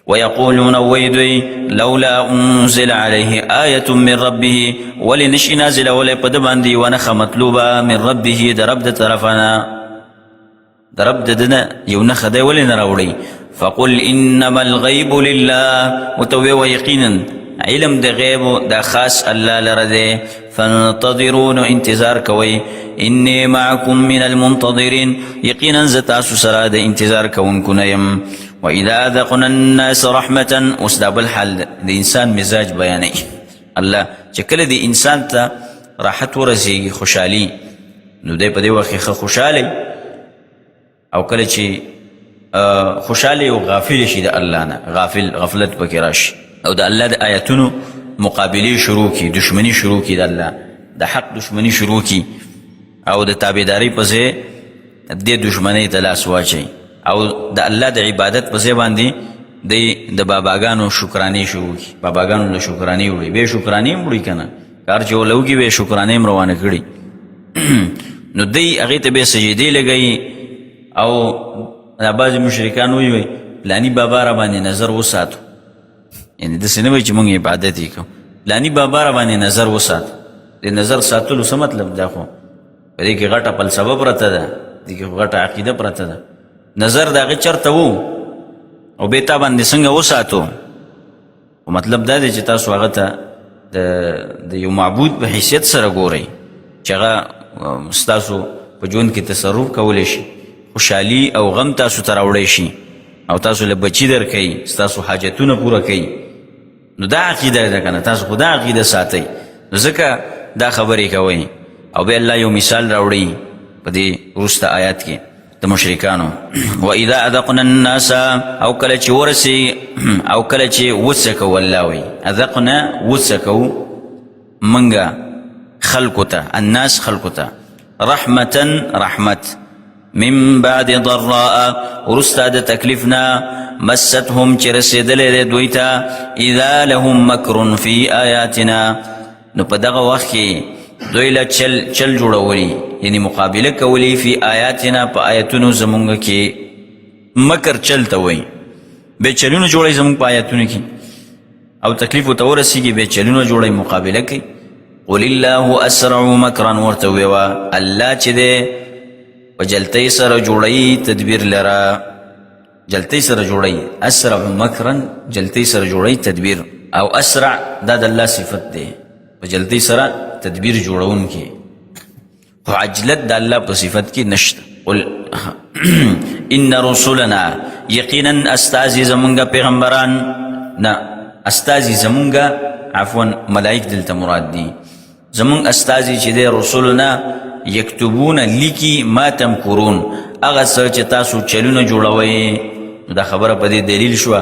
ویقولون وی دوی لولا انزل علیه آیة من ربه ولی نشي نازله ولی په ده باندې یوه نښه مطلوبه من ربه د رب د طرفه نه د رب د ده نه یو نښه دی ولې نه راوړئ فقل انما الغیب لله ورته وویه یقینا علم د غیب دا خاص الله لره دی فانتظروا نو انتظار کوئ انی معکم من المنتظرین یقینا زه تاسو سره د انتظار کوونکو نه یم واذا اذقنا الناس رحمة اوس دا بل حال د انسان مزاج بیانوي الله چې کله د انسان ته راحت ورسیږي خوشحالي نو دی په دې وخت کې ښه خوشحالی او کله چې خوشحالی او غافل شي د الله نه غفلت پکې راشي او د الله د آیتونو مقابلې شروع کی دشمنی شروع کی د الله د حق دشمنی شروع کی او د تابعداري په ځای د دشمنۍ ته لاس واچوي او د الله د عبادت په ځای باندې د باباګانو شکرانې شروع کی باباګانو له شکرانې وړي بې شکرانې هم وړي که نه کار چې ولوکي بې شکرانې هم روانه کړي نو دی هغې ته بیا سجدې لګوي او دا بعضې مشرکان وایي پلاني بابا را باندې نظر وساتو یعنې داسې نه وایي چې موږ عبادت یې کوو پلاني بابا را باندې نظر وساتو د نظر ساتلو څه مطلب دا خو په دې کې غټه فلسفه پرته ده دې کې غټه عقیده پرته ده نظر د هغې چېرته و او بې تا باندې څنګه وساتو خو مطلب دا دی چې تاسو هغه ته د یو معبود په حیثیت سره ګورئ چې هغه ستاسو په ژوند کې تصرف کولی شي خوشحالي او غم تاسو ته راوړی شي او تاسو له بچي درکوي ستاسو حاجتونه پوره کوي نو دا عقیده ده که نه تاسو خو دا عقیده ساتئ نو ځکه دا خبرې کوئ او بیا الله یو مثال راوړي په دې وروسته آیات کې د مشرکانو واذا اذقنا الناس او کله چې ورسي او کله چې وڅکو الله وایي اذقنا وڅکو منګه خلکو ته الناس خلکو ته رحمت من بعد ضراء ورستا د تکلیفنا مستهم چې رسېدلی دی دوی ته اذا لهم مکر فی آیاتنا نو په دغه وخت کې دوی له چل جوړولی یعنی مقابله کولی فی آیاتنا په آیتونو زمونږ کې مکر چل ته وایي بې چلونه جوړوي زمونږ په آیتونو کې او تکلیف ورته ورسېږي بې چلونه جوړوي مقابله کوي قل الله اسرع مکرا ورته وویه الله چې دی په جلتۍ سره جوړوي تدبیر لره جلتۍ سره جوړوي اسرع مکرا جلتۍ سره جوړوي تدبیر او اسرع دا د الله صفت دی په جلتۍ سره تدبیر جوړونکی خو عجلت د الله په صفت کې نشته قل ان رسولنا یقینا استازي زمونږ پیغمبران نه استازي زمونږ عفوا ملائک دلته مراد دي زمونږ استازي چې دی رسولنا یکتبون لیکي ما تمکرون هغه څه چې تاسو چلونه جوړوئ دا خبره په دې دلیل شوه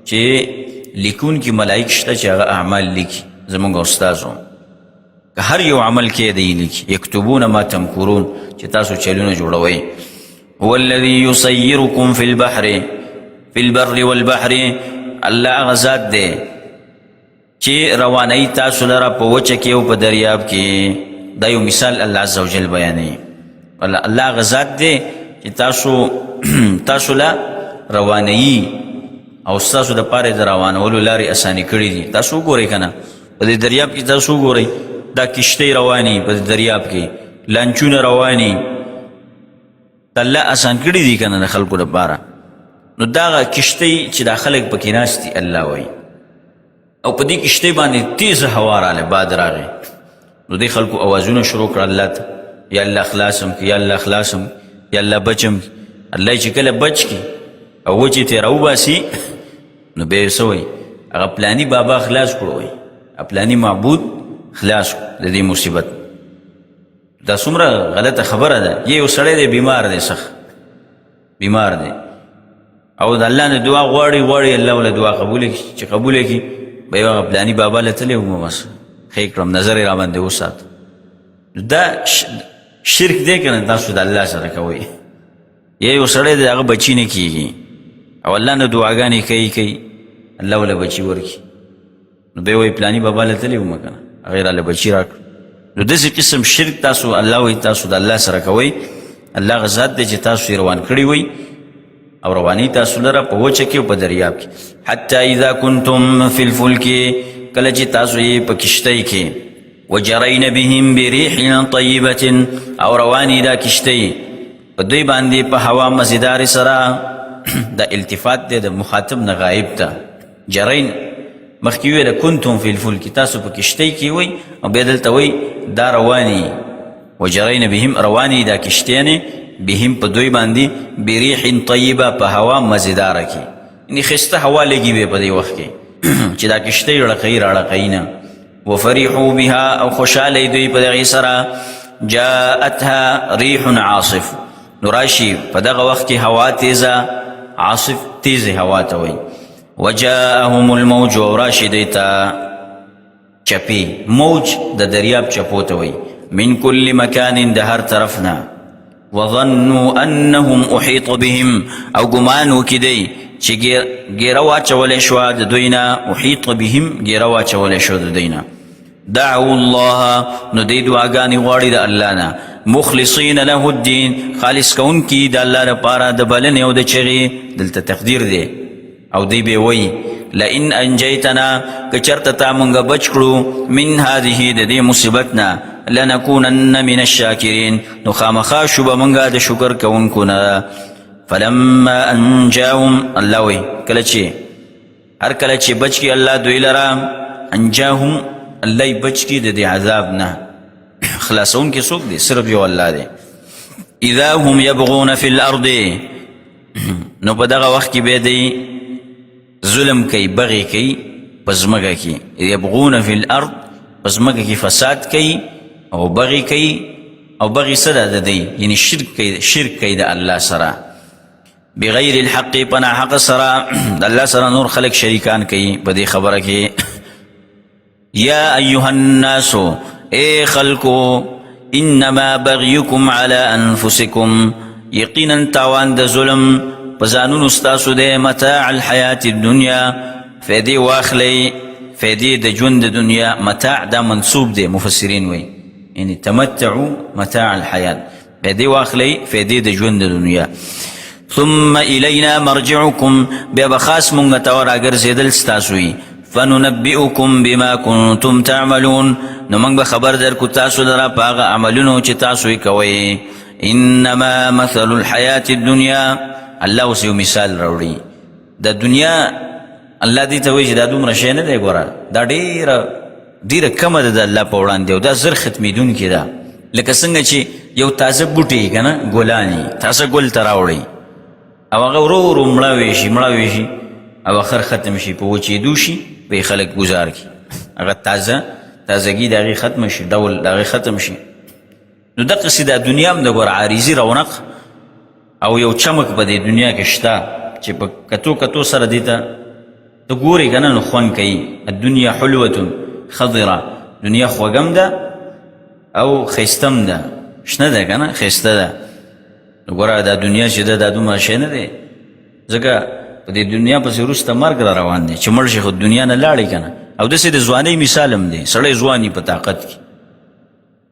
چې لیکونکي ملائک شته چې هغه اعمال لیکي زمونږ استازو هر یو عمل کې دی لیکي یکتبون ما تمکرون چې تاسو چلونه جوړوئ. هو الذي يسيركم في البر والبحر الله هغه ذات دی چې روانوي تاسو لره په وچه کې او په دریاب کې. دا یو مثال الله عز وجل بیانوي. الله هغه ذات دی چې تاسو له روانوي او ستاسو د پاره د روانولو لارې اساني کړي دي. تاسو وګورئ که نه په دې دریاب کې تاسو وګورئ دا کشتۍ رواني په دریاب کې لانچونه رواني الله آسان کړي دي که نه د خلکو لپاره. نو دا کشتۍ چې دا خلک پکې ناست دي الله وایي او په دې کشتۍ باندې تیزه هوا راغلی باد راغی نو دې خلکو اوازونه شروع کړه الله ته یا الله خلاصم که یا الله خلاصم یا الله بچم. الله چې کله بچ کی او وچې ترې راوباسي نو بیا یې څه وایي هغه پلاني بابا خلاص کړو وایي پلاني معبود خلاص کړو د دې مصیبت. دا څومره غلطه خبره ده. یو سړی دی بیمار دی سخت بیمار دی او د الله نه دعا غواړي الله ولا دعا قبول کړي چې قبول کړي به یې هغه پلاني بابا له تللی وم بس ښه کړم نظر یې را باندې وسات. دا شرک دی که نه تاسو د الله سره کوئ. یو سړی دی هغه بچي نه کېږي او الله نه دعاګانې کوي الله ولا بچي ورکړي نو به یې وایي پلاني بابا له تللی وم که نه هغې راله بچي راکړه. نو داسې قسم شرک تاسو الله وایي تاسو د الله سره کوئ. الله هغه ذات دی چې تاسو یې روان کړي وئ او رواني تاسو لره په وچه کې او په دریاب کې. حتی اذا کنتم فی الفلک کله چې تاسو یې په کشتۍ کې وجرین بهم بریح طیبة او رواني دا کشتۍ په دوی باندې په هوا مزیدار سره. دا التفات دی د مخاطب نه غایب ته. جرین مخکې ویله کنتم فی الفلک تاسو په کشتۍ کې وئ او بیا دلته وئ دا رواني وجرین بهم رواني دا کشتیانې بهم په دوی باندې بریح طیبه په هوا مزیداره کې یعنې ښایسته هوا لګي وې په دې وخت کې چې دا کشتۍ رړقوي راړقوي نه. وفرحوا بها او خوشحاله دوی په دغې سره. جاءتها ریح عاصف نو راشي په دغه وخت کې هوا تیزه عاصف تیزه هوا ته وایي. وجاءهم الموج او راشي دوی ته چپی موج د دریاب چپو ته وایي. من کل مکان د هر طرف نه. وظنوا انهم احیط بهم او ګمان وکړي دی چې ګیره واچولی شوه د دوی نه. احیط بهم ګیره واچولی شوه د دوی نه. دعوا الله نو دی دعاګانې غواړي د الله نه. مخلصین له الدین خالص کوونکي د الله لپاره د بلنې او د چغې دلته تقدیر دی او دی به وایي لئن انجیتنا که چېرته تا مونږ بچ کړو من هذه د دې مصیبت نه لنکونن من الشاکرین نو خامخا شو به مونږ د شکر کوونکو نه. فلما انجاهم الله وایي هر کله چې بچ کی الله دوی لره انجاهم الله بچ کی د دې عذاب نه. خلاصون کې څوک دی صرف یو الله دی. اذا هم یبغون فی الارض نو په دغه وخت کې به دی ظلم کوي بغي کوي په ځمکه کې. یبغون فی الارض په ځمکه کې فساد کوي او بغي کوي او بغي څه ده د دی یعنې شرک کوي د الله سره. بغیر الحق په ناحق سره د الله سره نور خلق شریکان کوي په دې خبره کې. یا ایها الناس اے خلقو انما بغیکم علی انفسکم یقینا تاوان د ظلم په ځانونو ستاسو دی. متاع الحیات الدنیا فیدې واخلی فیدې د ژوند د دنیا. متاع دا منصوب دی مفسرین وایي یعنی تمتعوا متاع الحیات فیدې واخلی فیدې د ژوند د دنیا. ثم الینا مرجعکم بیا به خاص مونږ ته راګرځېدل ستاسو وي. فننبئکم بما کنتم تعملون نو موږ به خبر درکو تاسو لره په هغه عملونو چې تاسو یې کوئ. انما مثل الحیات الدنیا الله اوس یو مثال راوړي د دنیا. الله دې ته وایي چې دا دومره شی نه دی ګوره دا ډېره کمه ده د الله په وړاندې او دا زر ختمېدونکې ده. لکه څنګه چې یو تازه بوټی که نه ګلانې تازه ګل ته راوړئ او هغه ورو ورو مړه ویشي او اخر ختم شي په وچېدو شي به خلک ګزار کړي هغه تازګي د هغې ختم شي ډول د هغې ختم شي. نو دقسې دا دنیا هم د ګوره عارضي رونق او یو چمک په دې دنیا کې شته چې په کتو سره دې ته ته ګورې که نه نو خوند کوي. الدنیا حلوة خضره دنیا خوږم ده او خیستم ده شنه ده که نه خیسته ده. ګوره دا دنیا چې ده دا دومره شی نه دی، ځکه په دې دنیا پسې وروسته مرګ را روان دی چې مړ شي خو دنیا نه لاړې که نه. او داسې د ځوانۍ مثال هم دی، سړی ځواني په طاقت کې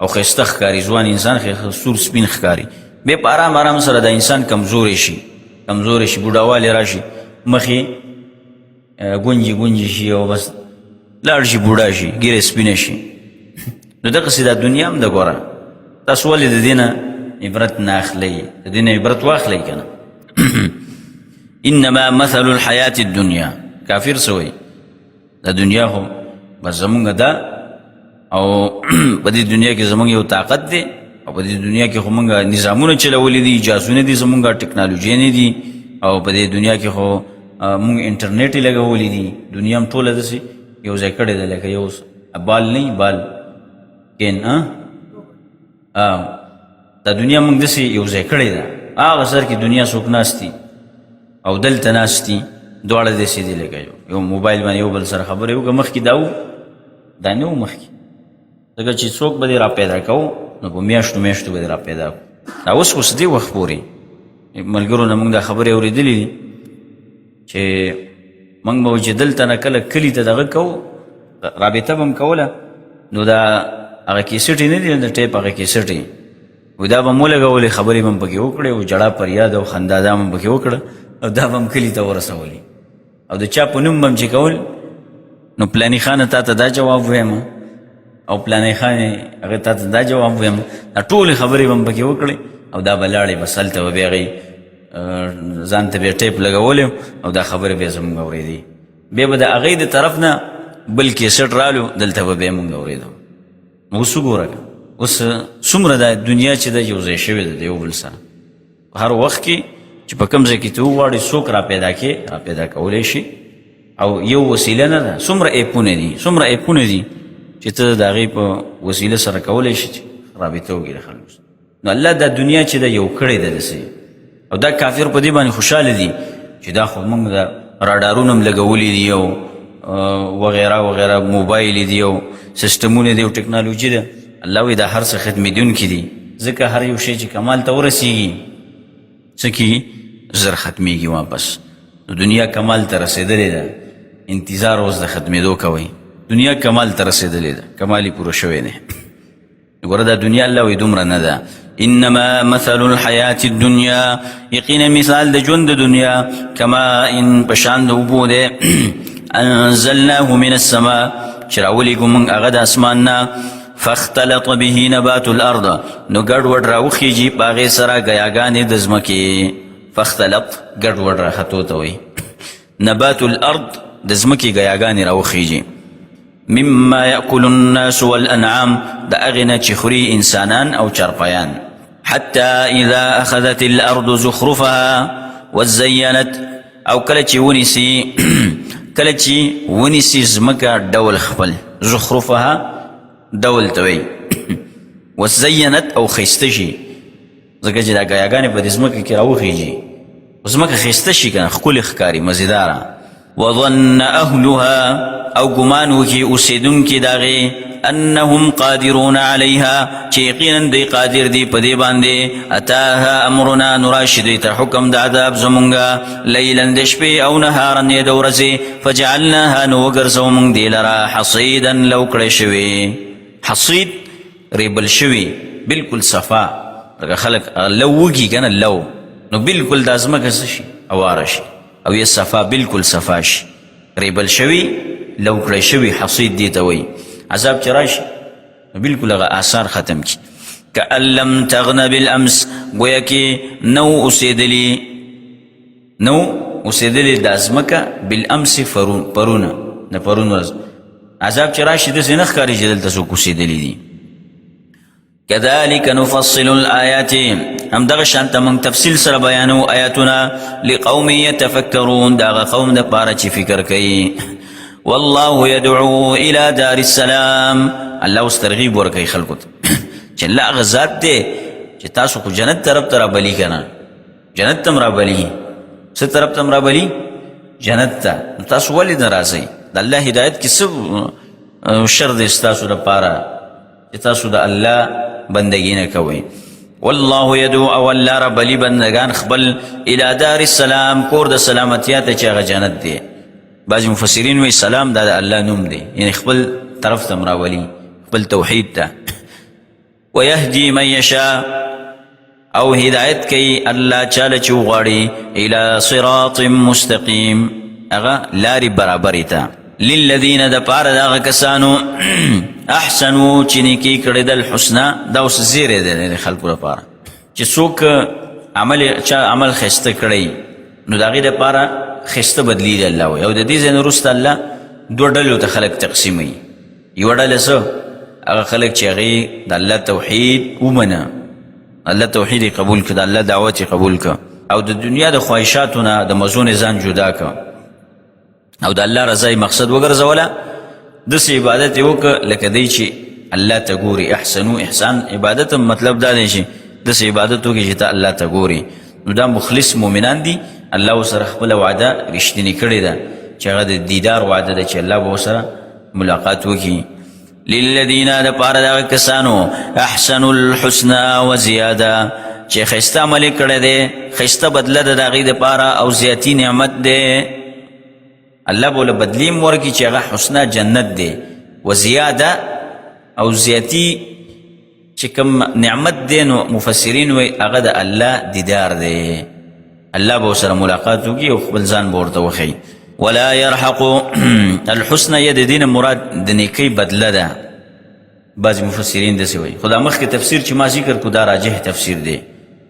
او ښایسته ښکاري، ځوان انسان سور سپین ښکاري، بیا په آرام آرام سره دا انسان کمزوری شي بوډاوالی را شي، مخې ګونجي شي او بس لاړ شي، بوډا شي، ګیره سپینه شي. نو دغسې دا دنیا هم ده. ګوره تاسو ولې د دې نه عبرت نه اخلئ؟ د دې نه عبرت واخلئ که نه. انما مثل الحیات الدنیا، کافر څه وایي؟ دا دنیا خو بس زمونږ ده او په دې دنیا کې زمونږ یو طاقت دی او په دې دنیا کې خو مونږ نظامونه چلولی دي، جاسونه دي زمونږ، ټکنالوژي نه دي، او په دې دنیا کې خو مونږ انټرنیټ یې لګولی دي. دنیا هم ټوله داسې یو ځای کړې ده لکه یو بال نه بال کین دا دنیا مونږ داسې یو ځای کړې ده. هغه سر کې دنیا څوک ناست دي او دلته ناست دي، دواړه داسې دي لکه یو موبایل باندې یو بل سره خبرې وکړه. مخکې دا نه و مخکې، ځکه چې څوک به دې را پیدا کوو نو په میاشتو به دې را پیدا کړو. دا اوس دې وخت پورې ملګرو نه مونږ دا خبرې اورېدلې دي چې مونږ به چې دلته نه کله کلي ته دغه کوو، رابطه به هم کوله، نو دا هغه کیسټې نه دي د ټیپ، هغه کیسټې وایي دا به مو لګولې، خبرې به هم پکې وکړې او جړا پریاد او خندا دا هم پکې وکړه او دا به هم کلي ته ورسولې. او د چا په نوم به هم چې کول، نو پلاني خانه تا ته دا جواب وایم او پلاني خانې هغه تا ته دا جواب وایم، دا ټولې خبرې به هم پکې وکړې او دا به لاړې بس هلته به بیا هغې ځان ته بیا ټیپ لګولی او دا خبرې بیا زمونږ اورېدې، بیا به د هغې د طرف نه بل کیسټ رالو، دلته به بیا مونږ اورېدو. نو اوس وګوره اوس څومره دا دنیا چې ده یو ځای شوې ده د یو بل سره. هر وخت کې چې په کوم ځای کې ته وغواړې څوک را پیدا کولی شي، او یو وسیله نه ده. څومره ایپونه دي چې ته د هغې په وسیله سره کولی شي چې رابطه وکړي د خلکو سره. نو الله دا دنیا چې ده یو کړې ده داسې، او دا کافر په دې باندې خوشحاله دي چې دا خو موږ د راډارونه هم لګولي دي او وغیره موبایل دي او سیسټمونه دي او ټکنالوژي ده. الله وایي دا هر څه ختمېدونکي دي، ځکه هر یو شی چې کمال ته ورسېږي څه کېږي؟ زر ختمېږي واپس. نو دنیا کمال ته رسېدلې ده، انتظار اوس د ختمېدو کوئ. دنیا کمال ته رسېدلې ده، کمال یې پوره شوی دی. ګوره دا دنیا الله وایي دومره نه ده. انما مثل الحیات الدنیا، یقینا مثال د ژوند د دنیا، کما ان پشان د اوبو دی انزلناه من السماء، چې راولیږو موږ هغه د اسمان نه، فاختلط به نبات الارض، نو ګډوډ راوخیږي په هغې سره ګیاګانې د ځمکې. فاختلط ګډوډ راختو ته وایي، نبات الارض د ځمکې ګیاګانې راوخیږي. مما یأکل الناس والانعام، د هغې نه چې خوري انسانان او چرپیان. حتی اذا اخذت الارض زخرفها وزینت، او کله چې ونیسي ځمکه ډول خپل، زخرفها ډول ته وایي، وزینت او ښایسته شي، ځکه چې دا ګیاګانې په دې ځمکه کې راوخیږي، ځمکه ښایسته شي که نه، ښکلې ښکاري، مزیداره. وظن اهلها، او ګمان وکړي اوسېدونکي د هغې، انهم قادرون علیها، چې یقینا دوی قادر دي په دې باندې. اتاها امرنا، نو راشي دوی ته حکم د عذاب زمونږه، لیلا د شپې او نهارا یې د ورځې. فجعلناها، نو وګرځو موږ دې لره حصیدا لو کړی شوي، حصید ریبل شوي، بلکل صفا، لکه خلک لو وږي که نه لو، نو بلکل دا ځمکه څه شي؟ اواره شي، او یې صفا بلکل صفا شي، ریبل شوي لو کړی شوي، حصید دې ته وایي. عذاب چې راشي نو بلکل هغه آثار ختم کړي. کأن لم تغن بالامس، گویا کې نو اوسېدلې دا ځمکه بالامس پرونه، د پرون ورځ. عذاب چې راشي داسې نه ښکاري چې دلته څوک اوسېدلي دي. كذلك نفصل الآيات، همدغه شانته موږ تفصیل سره بیانو آیاتونه، لقوم يتفکرون، دغه قوم د پاره چې فکر کوي. والله يدعو الى دار السلام، الله اوس ترغیب ورکوي خلکو ته چې الله هغه ذات دی چې تاسو خو جنت طرف ته رابلي که نه، جنت ته م رابلي. څه طرف ته م رابلي؟ جنت ته. نو تاسو ولې نه راځئ؟ د الله هدایت کې څه شر دی ستاسو لپاره چې تاسو د الله بندگی نه کوئ. والله يدعو او الله رب لی بندگان خپل الى دار السلام کور د سلامتیا ته چې هغه جنت دی. بعض مفسرین وی سلام دا د الله نوم دی، یعنی خپل طرف ته مراولي، خپل توحید ته. ويهدي من يشاء او هدایت کوي الله چاله چې وغواړي الى صراط مستقیم هغه لارې برابرې ته. للذین د پاره د هغه کسانو احسنو چې نیکي کړې د الحسنه، دا اوس زیری دی د خلکو لپاره چې څوک عمل ښایسته کړی نو د هغې دپاره ښایسته بدلي دی الله وایي. او د دې ځای نه وروسته الله دوه ډلو ته خلک تقسیموي. یوه ډله څه هغه خلک چې هغې د الله توحید ومنه، الله توحید یې قبول کړه، د الله دعوت یې قبول کړه، او د دنیا د خواهشاتو نه د مزو نه ځان جدا کړه او د الله رضا یې مقصد وګرځوله. داسې عبادت یې وکړه لکه دی چې الله ته ګوري. احسنو احسان عبادت مطلب دا دی چې داسې عبادت وکړي چې ته الله ته ګوري. نو دا مخلص مؤمنان دي، الله ورسره خپله وعده رښتینې کړې ده چې هغه د دیدار وعده ده چې الله به ورسره ملاقات وکړي. للذین دپاره د هغه کسانو احسنوا الحسنى وزیاده چې ښایسته عمل یې کړی دی، ښایسته بدله ده د هغې دپاره او زیاتي نعمت دی. الله بوله بدلی هم ورکړي چې هغه حسنه جنت دی، وزیاده او زیاتی چې کوم نعمت دی نو مفسرین وایي هغه د الله دیدار دی، الله به ورسره ملاقات وکړي او خپل ځان به ورته وښیي. ولا يرحق الحسنه یې د دې نه مراد د نیکۍ بدله ده. بعضې مفسرین داسې وایي، خو دا مخکې تفسیر چې ما ذکر کړو دا راجح تفسیر دی.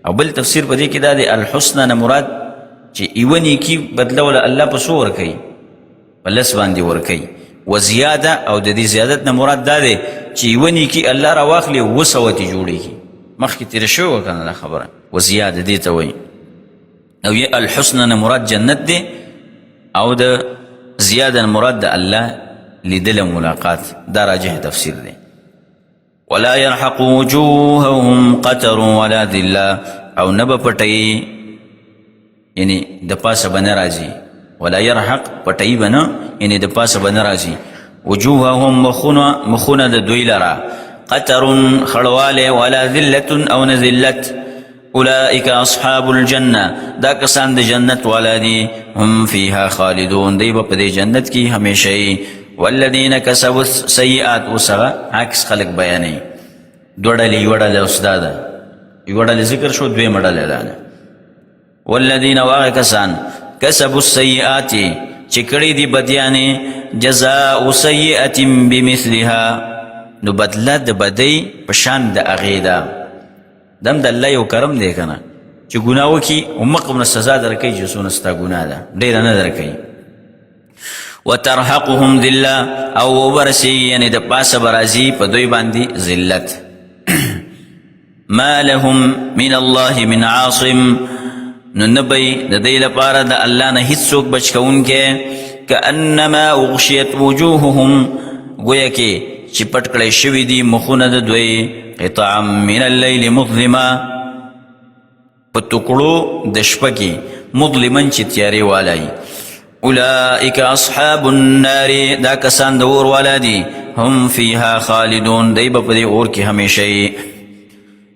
او بل تفسیر په دې کې دا دی الحسنه نه مراد چې یوه نیکي بدله وله الله په څو ورکوي؟ په لس باندې ورکوي. وزیاده او د دې زیادت نه مراد دا دی چې یوه نیکي الله راواخلي 200 تې جوړېږي. مخکې تېره شوې وه که نه دا خبره، وزیاده دې ته وایي. او یې الحسنه نه مراد جنت دی او د زیاده مراد د الله لیدل ملاقات. دا راجح تفسیر دی. ولا يرحق وجوههم قتر ولا ذله او نه به پټوي، یعنی د پاسه به نه راځي. ولا يرحق پټوي به نه، یعنی د پاسه به نه راځي. وجوههم مخونه د دوی لره قتر خړوالی ولا ذله او نه ذلت. اولئک اصحاب الجنه دا کسان د جنت والا دي، هم فیها خالدون دی به په دې جنت کې همیشه وي. والذین کسبوا السیئات اوس هغه عکس خلک بیانوي. دوه ډلې، یوه ډله اوس دا ده، یوه ډلې ذکر شو، دویمه ډله دا ده. والذین هغه کسان کسبوا السیئات چې کړي دي بدیانې جزاء سیئة بمثلها نو بدله د بدۍ په شان د هغې ده. دم د الله یو کرم دی که نه چې ګناه وکړي همقمره سزا درکوي چې څونه ستا ګناه ده، ډېره نه درکوي. وترحقهم ذله او وبرسي یعنی د پاسه به راځي په دوی باندې ذلت. ما لهم من الله من عاصم نو نبی د دې لپاره د الله نه هیڅوک بچ کوونکی. کانما اغشیت وجوههم گویا کې چې پټ کړی شوي دي مخونه د دوی قطعا من اللیل مظلما په ټوکړو د شپه کې مظلما چې تیارې والی. اولئک اصحاب النار دا کسان د اور والا دي، هم فیها خالدون دی به په دې اور کې همیشه وي.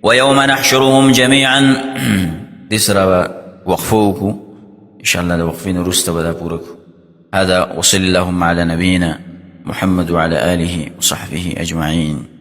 ویوم نحشرهم جمیعا دې سره وقفه وکړو، انشاءالله د وقفې نه وروسته به دا پوره کړو. هذا وصل اللهم على نبينا محمد وعلى آله وصحبه أجمعين.